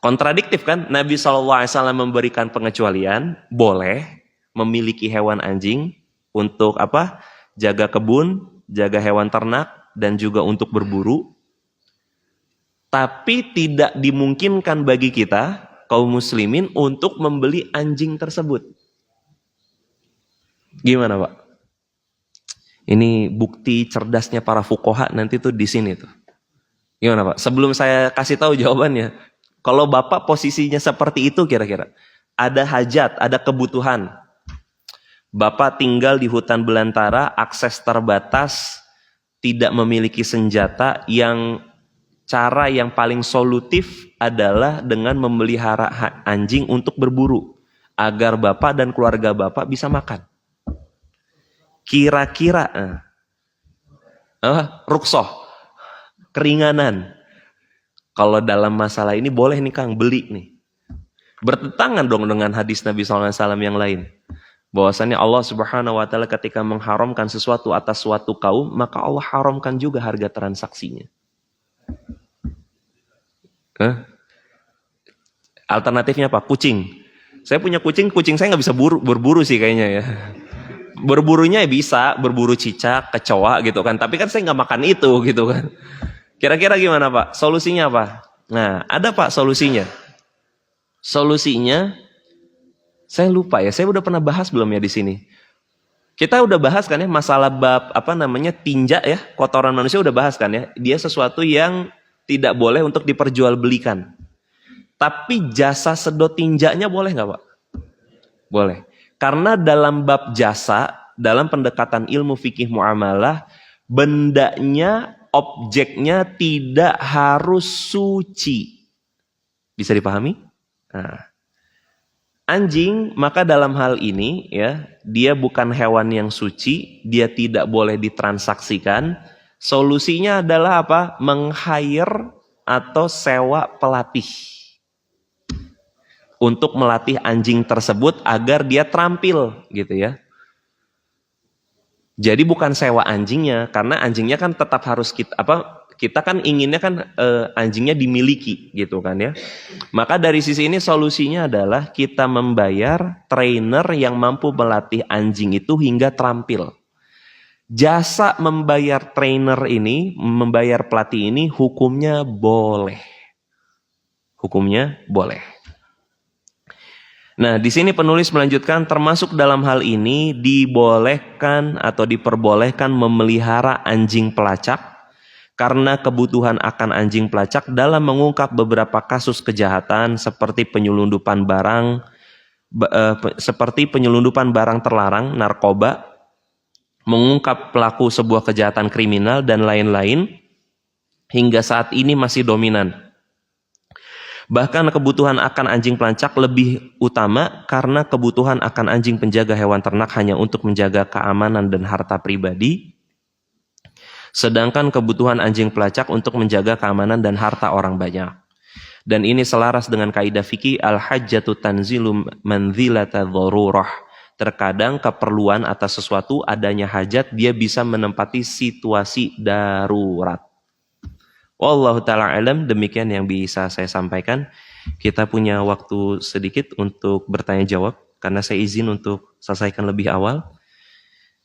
Kontradiktif kan? Nabi SAW memberikan pengecualian, boleh memiliki hewan anjing untuk jaga kebun, jaga hewan ternak, dan juga untuk berburu. Tapi tidak dimungkinkan bagi kita, kaum muslimin, untuk membeli anjing tersebut. Gimana Pak? Ini bukti cerdasnya para fuqaha nanti tuh di sini tuh. Gimana Pak? Sebelum saya kasih tahu jawabannya, kalau Bapak posisinya seperti itu kira-kira, ada hajat, ada kebutuhan. Bapak tinggal di hutan belantara, akses terbatas, tidak memiliki senjata, yang cara yang paling solutif adalah dengan memelihara anjing untuk berburu, agar Bapak dan keluarga Bapak bisa makan. Kira-kira Ruksoh, keringanan. Kalau dalam masalah ini boleh nih Kang, beli nih. Bertentangan dong dengan hadis Nabi SAW yang lain. Bahwasannya Allah Subhanahu wa taala ketika mengharamkan sesuatu atas suatu kaum, maka Allah haramkan juga harga transaksinya. Alternatifnya apa? Kucing. Saya punya kucing saya nggak bisa berburu sih kayaknya ya. Berburunya bisa, berburu cicak, kecoa gitu kan. Tapi kan saya nggak makan itu gitu kan. Kira-kira gimana Pak? Solusinya apa? Nah, ada Pak solusinya. Solusinya, saya lupa ya. Saya udah pernah bahas belum ya di sini? Kita udah bahas kan ya masalah bab tinja ya, kotoran manusia udah bahas kan ya. Dia sesuatu yang tidak boleh untuk diperjualbelikan. Tapi jasa sedot tinjanya boleh nggak Pak? Boleh. Karena dalam bab jasa, dalam pendekatan ilmu fikih muamalah, bendanya, objeknya tidak harus suci. Bisa dipahami? Nah, anjing, maka dalam hal ini ya, dia bukan hewan yang suci, dia tidak boleh ditransaksikan. Solusinya adalah apa? Meng-hire atau sewa pelatih untuk melatih anjing tersebut agar dia terampil gitu ya. Jadi bukan sewa anjingnya, karena anjingnya kan tetap harus kita kan inginnya kan anjingnya dimiliki gitu kan ya. Maka dari sisi ini solusinya adalah kita membayar trainer yang mampu melatih anjing itu hingga terampil. Jasa membayar trainer ini, membayar pelatih ini hukumnya boleh. Hukumnya boleh. Nah, di sini penulis melanjutkan termasuk dalam hal ini dibolehkan atau diperbolehkan memelihara anjing pelacak karena kebutuhan akan anjing pelacak dalam mengungkap beberapa kasus kejahatan seperti penyelundupan barang terlarang, narkoba, mengungkap pelaku sebuah kejahatan kriminal dan lain-lain hingga saat ini masih dominan. Bahkan kebutuhan akan anjing pelacak lebih utama karena kebutuhan akan anjing penjaga hewan ternak hanya untuk menjaga keamanan dan harta pribadi. Sedangkan kebutuhan anjing pelacak untuk menjaga keamanan dan harta orang banyak. Dan ini selaras dengan kaidah fikih al-hajjatu tanzilu manzilata dzarurah. Terkadang keperluan atas sesuatu adanya hajat dia bisa menempati situasi darurat. Wallahu ta'ala alam, demikian yang bisa saya sampaikan. Kita punya waktu sedikit untuk bertanya jawab karena saya izin untuk selesaikan lebih awal.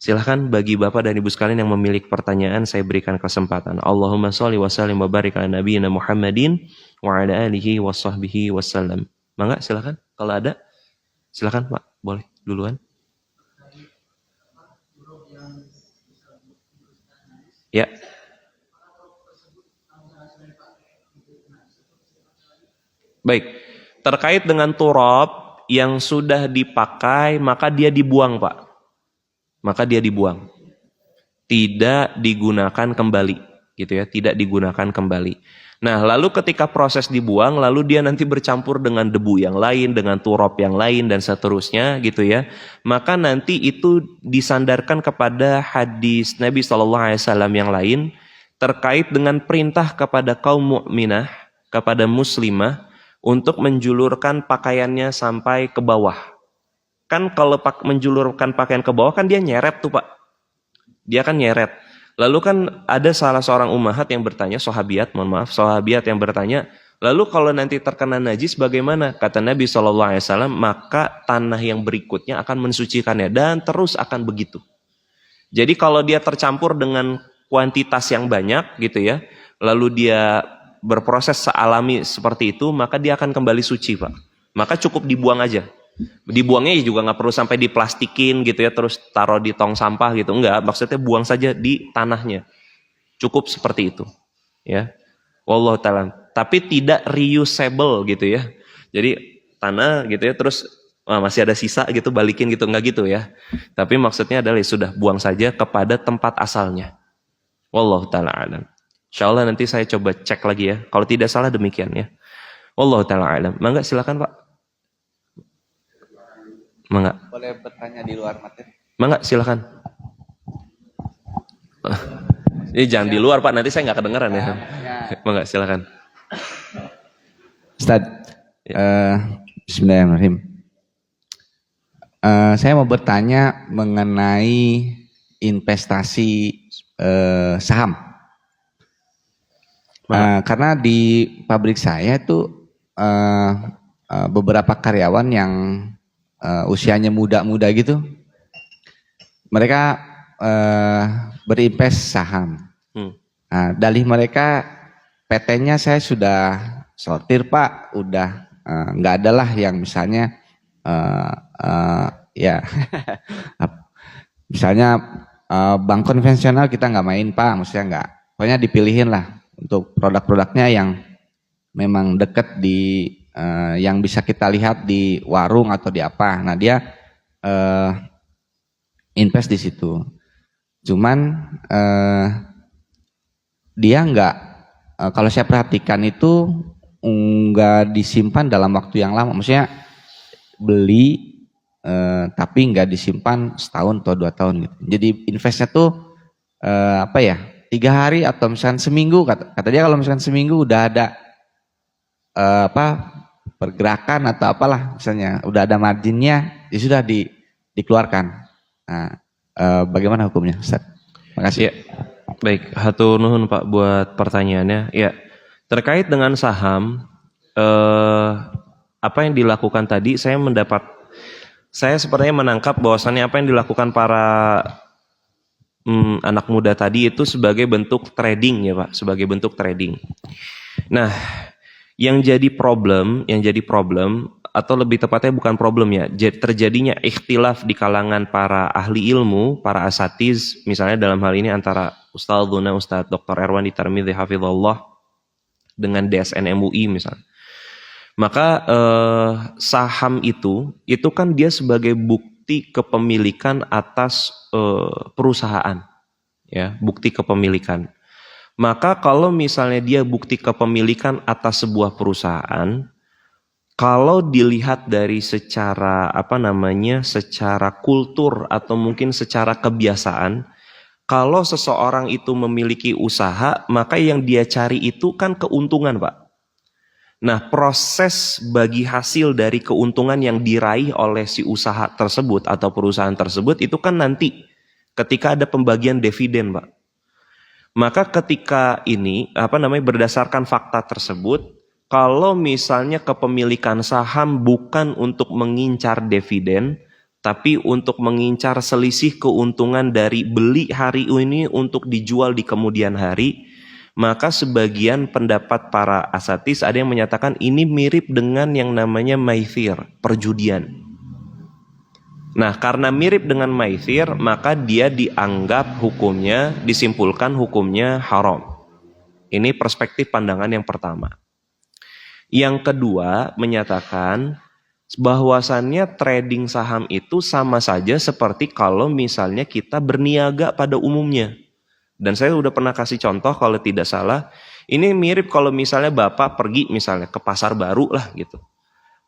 Silahkan bagi Bapak dan Ibu sekalian yang memiliki pertanyaan saya berikan kesempatan. Allahumma sholli wa sallim wa barik ala nabiyyina Muhammadin wa ala alihi wa sahbihi wasallam. Mangga silahkan kalau ada. Silahkan Pak, boleh duluan. Ya. Baik, terkait dengan turab yang sudah dipakai maka dia dibuang Pak. Maka dia dibuang. Tidak digunakan kembali gitu ya, tidak digunakan kembali. Nah, lalu ketika proses dibuang lalu dia nanti bercampur dengan debu yang lain, dengan turab yang lain dan seterusnya gitu ya. Maka nanti itu disandarkan kepada hadis Nabi SAW yang lain terkait dengan perintah kepada kaum mukminah, kepada muslimah untuk menjulurkan pakaiannya sampai ke bawah. Kan kalau menjulurkan pakaian ke bawah kan dia nyeret tuh Pak. Dia kan nyeret. Lalu kan ada salah seorang ummahat yang bertanya, sahabiat yang bertanya, lalu kalau nanti terkena najis bagaimana? Kata Nabi SAW, maka tanah yang berikutnya akan mensucikannya dan terus akan begitu. Jadi kalau dia tercampur dengan kuantitas yang banyak gitu ya, lalu dia berproses sealami seperti itu, maka dia akan kembali suci Pak. Maka cukup dibuang aja. Dibuangnya juga nggak perlu sampai diplastikin gitu ya, terus taruh di tong sampah gitu, enggak. Maksudnya buang saja di tanahnya. Cukup seperti itu. Ya, wallahu ta'ala. Tapi tidak reusable gitu ya. Jadi tanah gitu ya, terus masih ada sisa gitu, balikin gitu, enggak gitu ya. Tapi maksudnya adalah sudah buang saja kepada tempat asalnya. Wallahu ta'ala alam. Insyaallah nanti saya coba cek lagi ya. Kalau tidak salah demikian ya. Wallahu ta'ala alam. Mangga silakan Pak. Mangga. Boleh bertanya di luar materi? Mangga silakan. Jangan di luar Pak, nanti saya nggak kedengeran ya. Enggak, silakan. Ustaz, Bismillahirrahmanirrahim. Saya mau bertanya mengenai investasi saham. Karena di pabrik saya itu beberapa karyawan yang usianya muda-muda gitu, mereka berinvest saham. Nah, dalih mereka PT-nya saya sudah sortir Pak, udah nggak ada lah yang misalnya ya misalnya bank konvensional kita nggak main Pak, maksudnya nggak, pokoknya dipilihin lah untuk produk-produknya yang memang deket di yang bisa kita lihat di warung atau di apa. Nah dia invest di situ. Cuman dia nggak, kalau saya perhatikan itu nggak disimpan dalam waktu yang lama. Maksudnya beli tapi nggak disimpan setahun atau 2 tahun gitu. Jadi investnya tuh 3 hari atau misalkan seminggu, kata dia kalau misalkan seminggu udah ada pergerakan atau apalah, misalnya udah ada marginnya, ya sudah dikeluarkan. Nah, bagaimana hukumnya, Ustaz? Makasih. Ya, baik, hatur nuhun Pak buat pertanyaannya. Ya, terkait dengan saham, apa yang dilakukan tadi, saya sepertinya menangkap bahwasannya apa yang dilakukan para anak muda tadi itu sebagai bentuk trading ya Pak, sebagai bentuk trading. Nah, yang jadi problem atau lebih tepatnya bukan problem ya, terjadinya ikhtilaf di kalangan para ahli ilmu, para asatiz, misalnya dalam hal ini antara Ustadz Dr. Erwandi Tarmidhi Hafizullah dengan DSN MUI misalnya. Maka saham itu kan dia sebagai bukti kepemilikan atas perusahaan, ya, bukti kepemilikan. Maka kalau misalnya dia bukti kepemilikan atas sebuah perusahaan, kalau dilihat dari secara secara kultur atau mungkin secara kebiasaan, kalau seseorang itu memiliki usaha, maka yang dia cari itu kan keuntungan, Pak. Nah, proses bagi hasil dari keuntungan yang diraih oleh si usaha tersebut atau perusahaan tersebut itu kan nanti ketika ada pembagian dividen, Pak. Maka ketika ini berdasarkan fakta tersebut, kalau misalnya kepemilikan saham bukan untuk mengincar dividen, tapi untuk mengincar selisih keuntungan dari beli hari ini untuk dijual di kemudian hari, maka sebagian pendapat para asatidz ada yang menyatakan ini mirip dengan yang namanya maithir, perjudian. Nah, karena mirip dengan maithir, maka dia dianggap disimpulkan hukumnya haram. Ini perspektif pandangan yang pertama. Yang kedua, menyatakan bahwasannya trading saham itu sama saja seperti kalau misalnya kita berniaga pada umumnya. Dan saya udah pernah kasih contoh kalau tidak salah, ini mirip kalau misalnya Bapak pergi misalnya ke pasar baru lah gitu.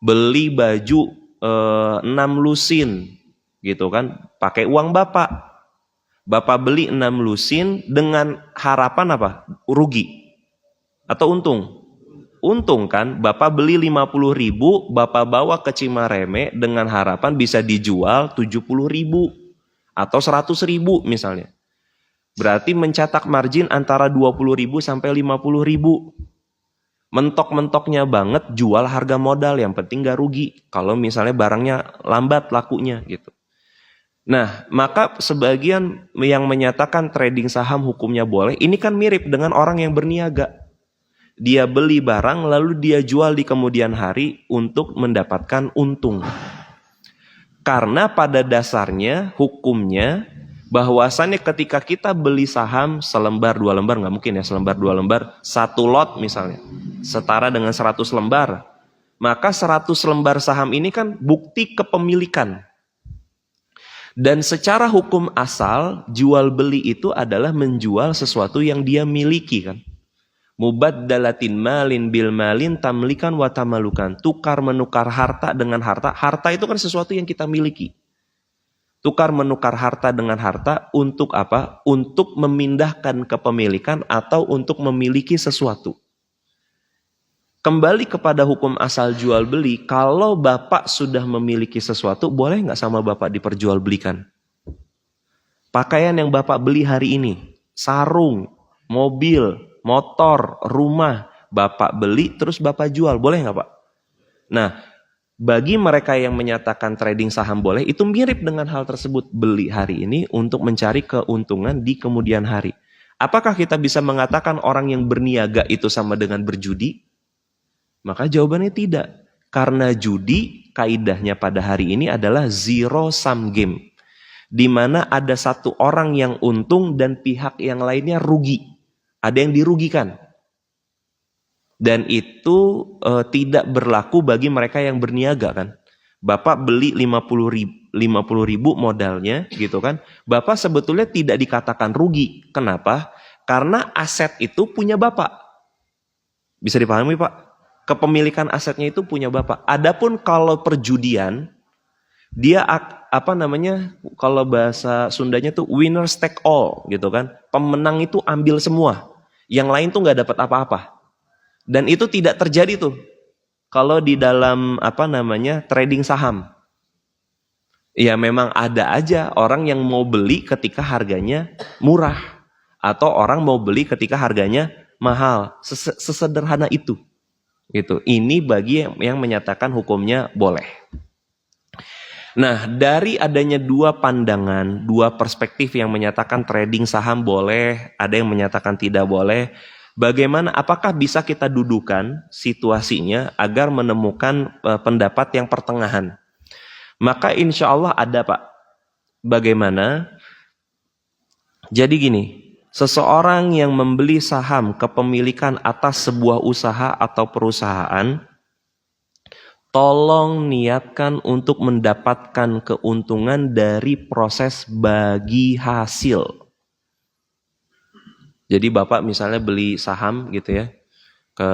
Beli baju 6 lusin gitu kan, pakai uang Bapak. Bapak beli 6 lusin dengan harapan apa? Rugi atau untung? Untung kan, Bapak beli 50.000, Bapak bawa ke Cimareme dengan harapan bisa dijual 70.000 atau 100.000 misalnya. Berarti mencetak margin antara 20.000 sampai 50.000. Mentok-mentoknya banget jual harga modal, yang penting gak rugi. Kalau misalnya barangnya lambat lakunya gitu. Nah, maka sebagian yang menyatakan trading saham hukumnya boleh, ini kan mirip dengan orang yang berniaga. Dia beli barang lalu dia jual di kemudian hari untuk mendapatkan untung. Karena pada dasarnya hukumnya bahwasannya ketika kita beli saham selembar 2 lembar, nggak mungkin ya selembar 2 lembar, 1 lot misalnya setara dengan 100 lembar, maka 100 lembar saham ini kan bukti kepemilikan. Dan secara hukum asal jual beli itu adalah menjual sesuatu yang dia miliki kan. Mubaddalatin malin bil malin tamlikan wa tamalukan, tukar menukar harta dengan harta. Harta itu kan sesuatu yang kita miliki. Tukar menukar harta dengan harta untuk apa? Untuk memindahkan kepemilikan atau untuk memiliki sesuatu. Kembali kepada hukum asal jual beli, kalau bapak sudah memiliki sesuatu, boleh nggak sama bapak diperjualbelikan? Pakaian yang bapak beli hari ini, sarung, mobil, motor, rumah, bapak beli terus bapak jual, boleh nggak pak? Nah, bagi mereka yang menyatakan trading saham boleh, itu mirip dengan hal tersebut. Beli hari ini untuk mencari keuntungan di kemudian hari. Apakah kita bisa mengatakan orang yang berniaga itu sama dengan berjudi? Maka jawabannya tidak. Karena judi, kaidahnya pada hari ini adalah zero sum game. Di mana ada satu orang yang untung dan pihak yang lainnya rugi. Ada yang dirugikan. Dan itu tidak berlaku bagi mereka yang berniaga kan. Bapak beli 50 ribu modalnya gitu kan. Bapak sebetulnya tidak dikatakan rugi. Kenapa? Karena aset itu punya bapak. Bisa dipahami pak? Kepemilikan asetnya itu punya bapak. Adapun kalau perjudian, dia kalau bahasa Sundanya tuh winner take all gitu kan. Pemenang itu ambil semua. Yang lain tuh nggak dapat apa-apa. Dan itu tidak terjadi tuh kalau di dalam trading saham. Ya memang ada aja orang yang mau beli ketika harganya murah atau orang mau beli ketika harganya mahal. Sesederhana itu. Gitu. Ini bagi yang menyatakan hukumnya boleh. Nah, dari adanya dua pandangan, dua perspektif yang menyatakan trading saham boleh, ada yang menyatakan tidak boleh. Bagaimana, apakah bisa kita dudukan situasinya agar menemukan pendapat yang pertengahan? Maka insya Allah ada pak. Bagaimana? Jadi gini, seseorang yang membeli saham kepemilikan atas sebuah usaha atau perusahaan, tolong niatkan untuk mendapatkan keuntungan dari proses bagi hasil. Jadi bapak misalnya beli saham gitu ya ke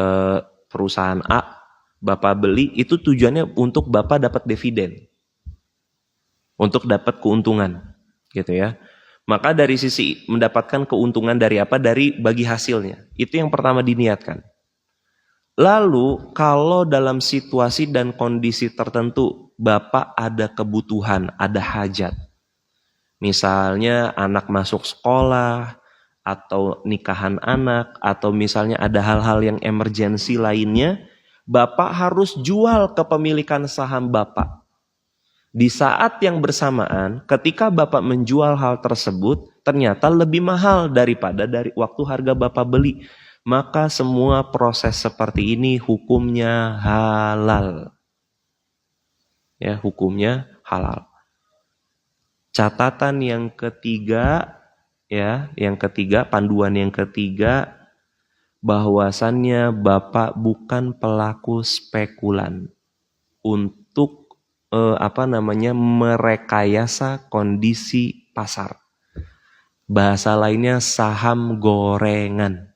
perusahaan A, bapak beli itu tujuannya untuk bapak dapat dividen, untuk dapat keuntungan gitu ya. Maka dari sisi mendapatkan keuntungan dari apa? Dari bagi hasilnya. Itu yang pertama diniatkan. Lalu kalau dalam situasi dan kondisi tertentu bapak ada kebutuhan, ada hajat. Misalnya anak masuk sekolah, atau nikahan anak, atau misalnya ada hal-hal yang emergensi lainnya, bapak harus jual kepemilikan saham bapak. Di saat yang bersamaan, ketika bapak menjual hal tersebut, ternyata lebih mahal daripada dari waktu harga bapak beli. Maka semua proses seperti ini hukumnya halal. Ya, hukumnya halal. Catatan yang ketiga, panduan yang ketiga, bahwasannya bapak bukan pelaku spekulan untuk merekayasa kondisi pasar. Bahasa lainnya saham gorengan.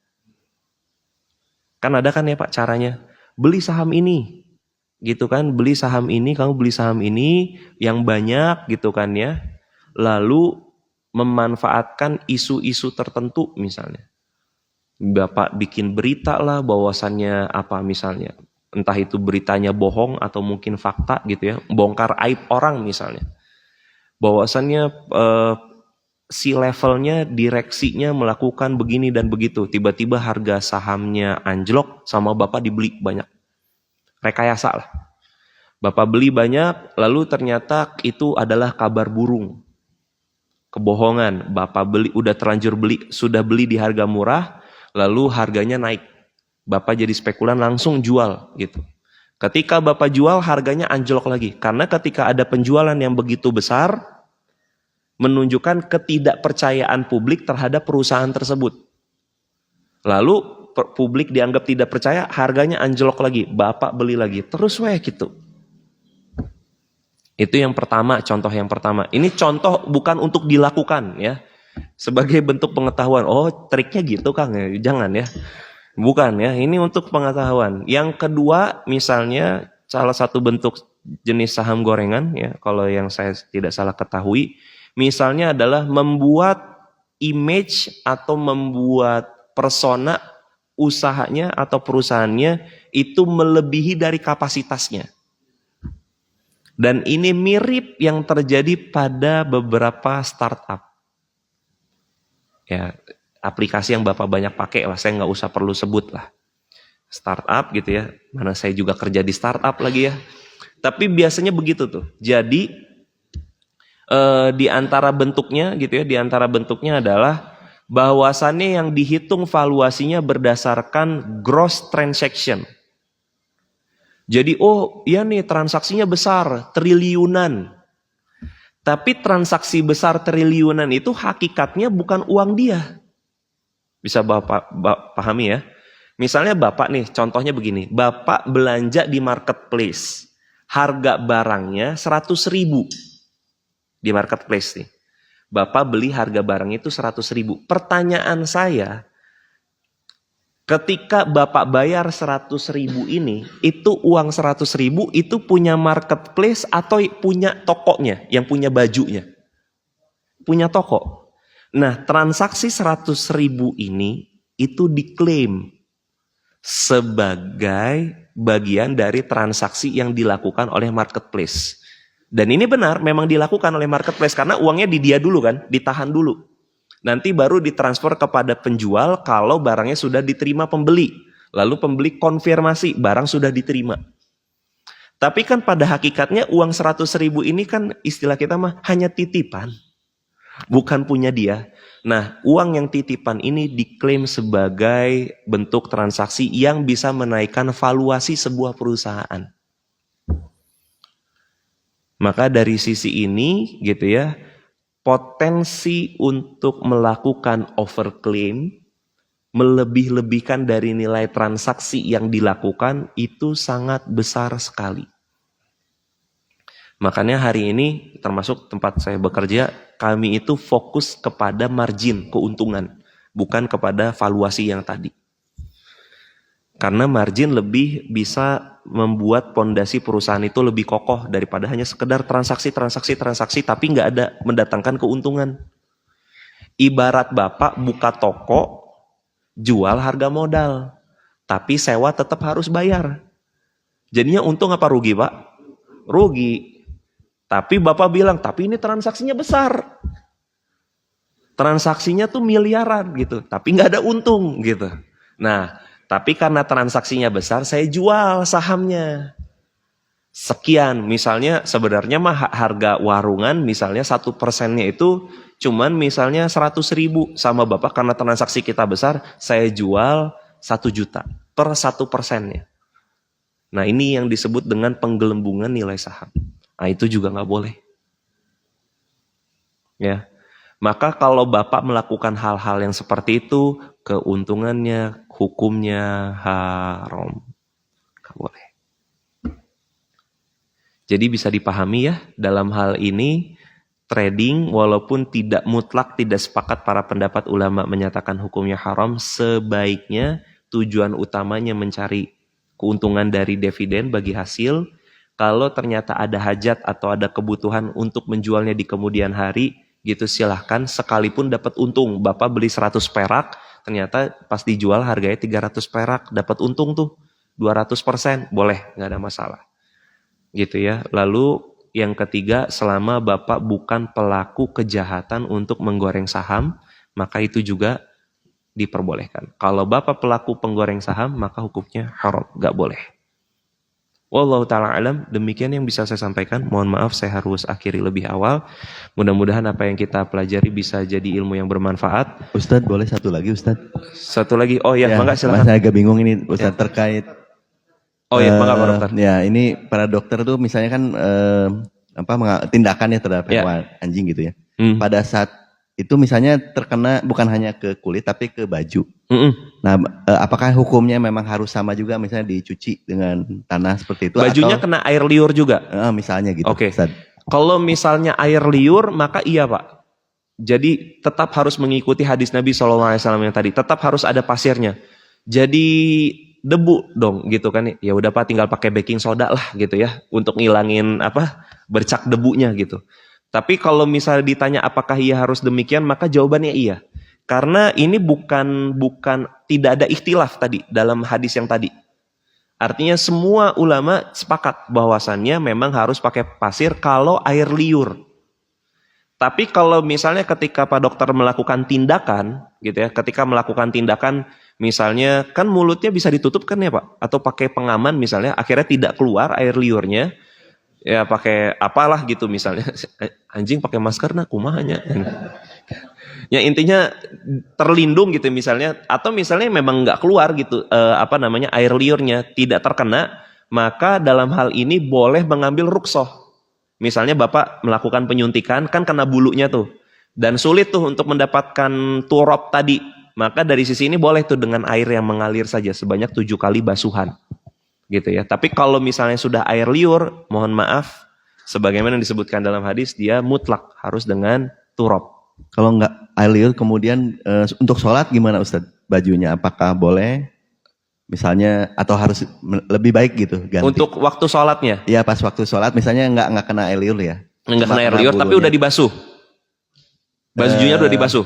Kan ada kan ya pak caranya, beli saham ini, gitu kan, beli saham ini, kamu beli saham ini yang banyak gitu kan ya, lalu memanfaatkan isu-isu tertentu misalnya. Bapak bikin berita lah bahwasannya apa misalnya. Entah itu beritanya bohong atau mungkin fakta gitu ya. Bongkar aib orang misalnya. Bahwasannya si levelnya, direksinya melakukan begini dan begitu. Tiba-tiba harga sahamnya anjlok sama bapak dibeli banyak. Rekayasa lah. Bapak beli banyak lalu ternyata itu adalah kabar burung. Kebohongan, bapak beli udah terlanjur beli, sudah beli di harga murah, lalu harganya naik. Bapak jadi spekulan langsung jual gitu. Ketika bapak jual harganya anjlok lagi, karena ketika ada penjualan yang begitu besar, menunjukkan ketidakpercayaan publik terhadap perusahaan tersebut. Lalu publik dianggap tidak percaya, harganya anjlok lagi, bapak beli lagi, terus gitu. Itu yang pertama, contoh yang pertama. Ini contoh bukan untuk dilakukan ya. Sebagai bentuk pengetahuan. Oh, triknya gitu Kang ya. Jangan ya. Bukan ya, ini untuk pengetahuan. Yang kedua, misalnya salah satu bentuk jenis saham gorengan ya, kalau yang saya tidak salah ketahui, misalnya adalah membuat image atau membuat persona usahanya atau perusahaannya itu melebihi dari kapasitasnya. Dan ini mirip yang terjadi pada beberapa startup. Ya, aplikasi yang Bapak banyak pakai lah, saya nggak usah perlu sebut lah. Startup gitu ya, mana saya juga kerja di startup lagi ya. Tapi biasanya begitu tuh. Jadi di antara bentuknya gitu ya, di antara bentuknya adalah bahwasannya yang dihitung valuasinya berdasarkan gross transaction. Jadi oh iya nih transaksinya besar, triliunan. Tapi transaksi besar triliunan itu hakikatnya bukan uang dia. Bisa Bapak pahami ya. Misalnya Bapak nih, contohnya begini. Bapak belanja di marketplace. Harga barangnya 100.000 di marketplace nih. Bapak beli harga barang itu 100.000. Pertanyaan saya, ketika Bapak bayar 100.000 ini, itu uang 100.000 itu punya marketplace atau punya tokonya, yang punya bajunya? Punya toko. Nah, transaksi 100.000 ini itu diklaim sebagai bagian dari transaksi yang dilakukan oleh marketplace. Dan ini benar, memang dilakukan oleh marketplace karena uangnya di dia dulu kan, ditahan dulu. Nanti baru ditransfer kepada penjual kalau barangnya sudah diterima pembeli. Lalu pembeli konfirmasi barang sudah diterima. Tapi kan pada hakikatnya uang 100.000 ini kan istilah kita mah hanya titipan. Bukan punya dia. Nah, uang yang titipan ini diklaim sebagai bentuk transaksi yang bisa menaikkan valuasi sebuah perusahaan. Maka dari sisi ini gitu ya, potensi untuk melakukan overclaim, melebih-lebihkan dari nilai transaksi yang dilakukan itu sangat besar sekali. Makanya hari ini termasuk tempat saya bekerja, kami itu fokus kepada margin, keuntungan, bukan kepada valuasi yang tadi. Karena margin lebih bisa membuat pondasi perusahaan itu lebih kokoh daripada hanya sekedar transaksi tapi nggak ada mendatangkan keuntungan. Ibarat Bapak buka toko, jual harga modal, tapi sewa tetap harus bayar. Jadinya untung apa rugi Pak? Rugi. Tapi Bapak bilang, tapi ini transaksinya besar. Transaksinya tuh miliaran gitu, tapi nggak ada untung gitu. Nah, tapi karena transaksinya besar, saya jual sahamnya. Sekian, misalnya sebenarnya mah harga warungan misalnya 1%-nya itu cuman misalnya 100.000 sama Bapak karena transaksi kita besar, saya jual 1 juta per 1%-nya. Nah ini yang disebut dengan penggelembungan nilai saham. Nah itu juga nggak boleh. Ya, maka kalau Bapak melakukan hal-hal yang seperti itu, keuntungannya, hukumnya haram. Nggak boleh. Jadi bisa dipahami ya, dalam hal ini trading walaupun tidak mutlak, tidak sepakat para pendapat ulama menyatakan hukumnya haram, sebaiknya tujuan utamanya mencari keuntungan dari dividen bagi hasil. Kalau ternyata ada hajat atau ada kebutuhan untuk menjualnya di kemudian hari, gitu silahkan, sekalipun dapat untung. Bapak beli 100 perak, ternyata pas dijual harganya 300 perak, dapat untung tuh 200%, boleh, nggak ada masalah. Gitu ya. Lalu yang ketiga, selama Bapak bukan pelaku kejahatan untuk menggoreng saham, maka itu juga diperbolehkan. Kalau Bapak pelaku penggoreng saham, maka hukumnya haram, nggak boleh. Wallahu ta'ala alam, demikian yang bisa saya sampaikan. Mohon maaf saya harus akhiri lebih awal. Mudah-mudahan apa yang kita pelajari bisa jadi ilmu yang bermanfaat. Ustadz boleh satu lagi Ustadz? Satu lagi, oh ya, mangga silakan. Saya agak bingung ini Ustadz terkait. Oh ya, mangga Pak Dokter. Ya ini para dokter tuh misalnya kan tindakannya terhadap hewan anjing gitu ya. Pada saat itu misalnya terkena bukan hanya ke kulit tapi ke baju. Nah, apakah hukumnya memang harus sama juga misalnya dicuci dengan tanah seperti itu? Bajunya atau kena air liur juga? Misalnya gitu. Oke. Kalau misalnya air liur, maka iya Pak. Jadi tetap harus mengikuti hadis Nabi SAW yang tadi. Tetap harus ada pasirnya. Jadi debu dong gitu kan. Ya udah Pak, tinggal pakai baking soda lah gitu ya untuk ngilangin bercak debunya gitu. Tapi kalau misalnya ditanya apakah ia harus demikian, maka jawabannya iya. Karena ini bukan tidak ada ikhtilaf tadi dalam hadis yang tadi. Artinya semua ulama sepakat bahwasannya memang harus pakai pasir kalau air liur. Tapi kalau misalnya ketika Pak Dokter melakukan tindakan gitu ya, ketika melakukan tindakan misalnya kan mulutnya bisa ditutup kan ya Pak, atau pakai pengaman misalnya, akhirnya tidak keluar air liurnya, ya pakai apalah gitu misalnya, anjing pakai masker nah kumahanya. Ya intinya terlindung gitu misalnya, atau misalnya memang nggak keluar gitu air liurnya tidak terkena, maka dalam hal ini boleh mengambil ruksoh. Misalnya Bapak melakukan penyuntikan kan kena bulunya tuh, dan sulit tuh untuk mendapatkan turop tadi, maka dari sisi ini boleh tuh dengan air yang mengalir saja sebanyak 7 kali basuhan. Gitu ya. Tapi kalau misalnya sudah air liur, mohon maaf, sebagaimana disebutkan dalam hadis, dia mutlak harus dengan turop. Kalau nggak air liur, kemudian untuk sholat gimana Ustadz? Bajunya apakah boleh? Misalnya atau harus lebih baik gitu ganti? Untuk waktu sholatnya? Iya pas waktu sholat, misalnya nggak kena air liur ya? Nggak kena air liur, tapi udah dibasuh. Bajunya udah dibasuh.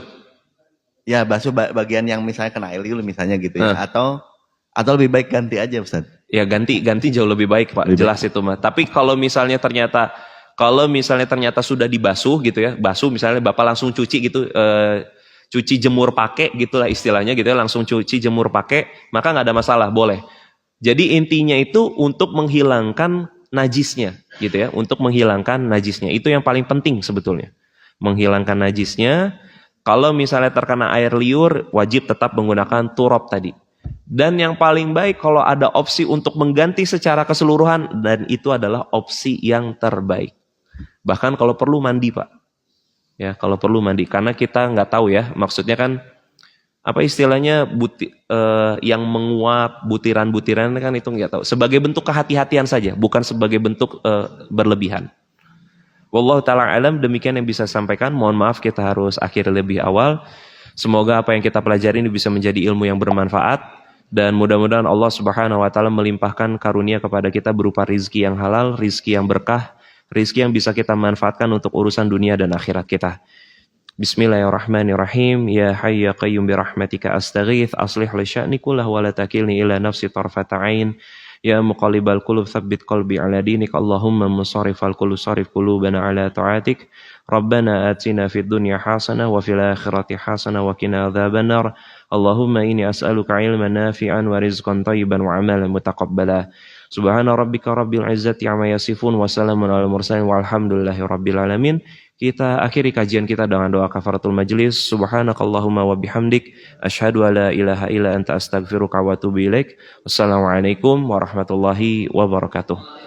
Ya basuh bagian yang misalnya kena air liur misalnya gitu ya. Atau lebih baik ganti aja Ustadz? Ya ganti jauh lebih baik Pak, jelas itu mah. Tapi kalau misalnya ternyata sudah dibasuh gitu ya, basuh misalnya Bapak langsung cuci gitu, cuci jemur pakai gitulah istilahnya gitu ya, langsung cuci jemur pakai, maka nggak ada masalah, boleh. Jadi intinya itu untuk menghilangkan najisnya gitu ya, untuk menghilangkan najisnya. Itu yang paling penting sebetulnya. Menghilangkan najisnya. Kalau misalnya terkena air liur, wajib tetap menggunakan turop tadi. Dan yang paling baik kalau ada opsi untuk mengganti secara keseluruhan, dan itu adalah opsi yang terbaik. Bahkan kalau perlu mandi Pak. Ya, kalau perlu mandi. Karena kita nggak tahu ya, maksudnya kan, apa istilahnya, yang menguap, butiran-butiran kan itu nggak tahu. Sebagai bentuk kehati-hatian saja, bukan sebagai bentuk berlebihan. Wallahu ta'ala alam, demikian yang bisa sampaikan. Mohon maaf kita harus akhiri lebih awal. Semoga apa yang kita pelajari ini bisa menjadi ilmu yang bermanfaat, dan mudah-mudahan Allah Subhanahu wa taala melimpahkan karunia kepada kita berupa rizki yang halal, rizki yang berkah, rizki yang bisa kita manfaatkan untuk urusan dunia dan akhirat kita. Bismillahirrahmanirrahim. Ya hayy ya qayyum bi rahmatika astaghits, aslih li sya'ni kullahu wa la takilni ila nafsi tarfata ain. Ya muqallibal qulub tsabbit qalbi ala dinik. Allahumma musarrifal qulub sarrif qulubana ala ta'atik. Rabbana atina fid dunya hasanah wa fil akhirati hasanah wa qina adzabannar. Allahumma inni as'aluka ilman nafi'an wa rizqan thayyiban wa amalan mutaqabbala. Subhana rabbika rabbil izzati amma yasifun wa salamun alal mursalin walhamdulillahi rabbil alamin. Kita akhiri kajian kita dengan doa kafaratul majlis. Subhanakallahumma wa bihamdik, asyhadu alla ilaha illa anta astaghfiruka wa atubu ilaik. Wassalamualaikum warahmatullahi wabarakatuh.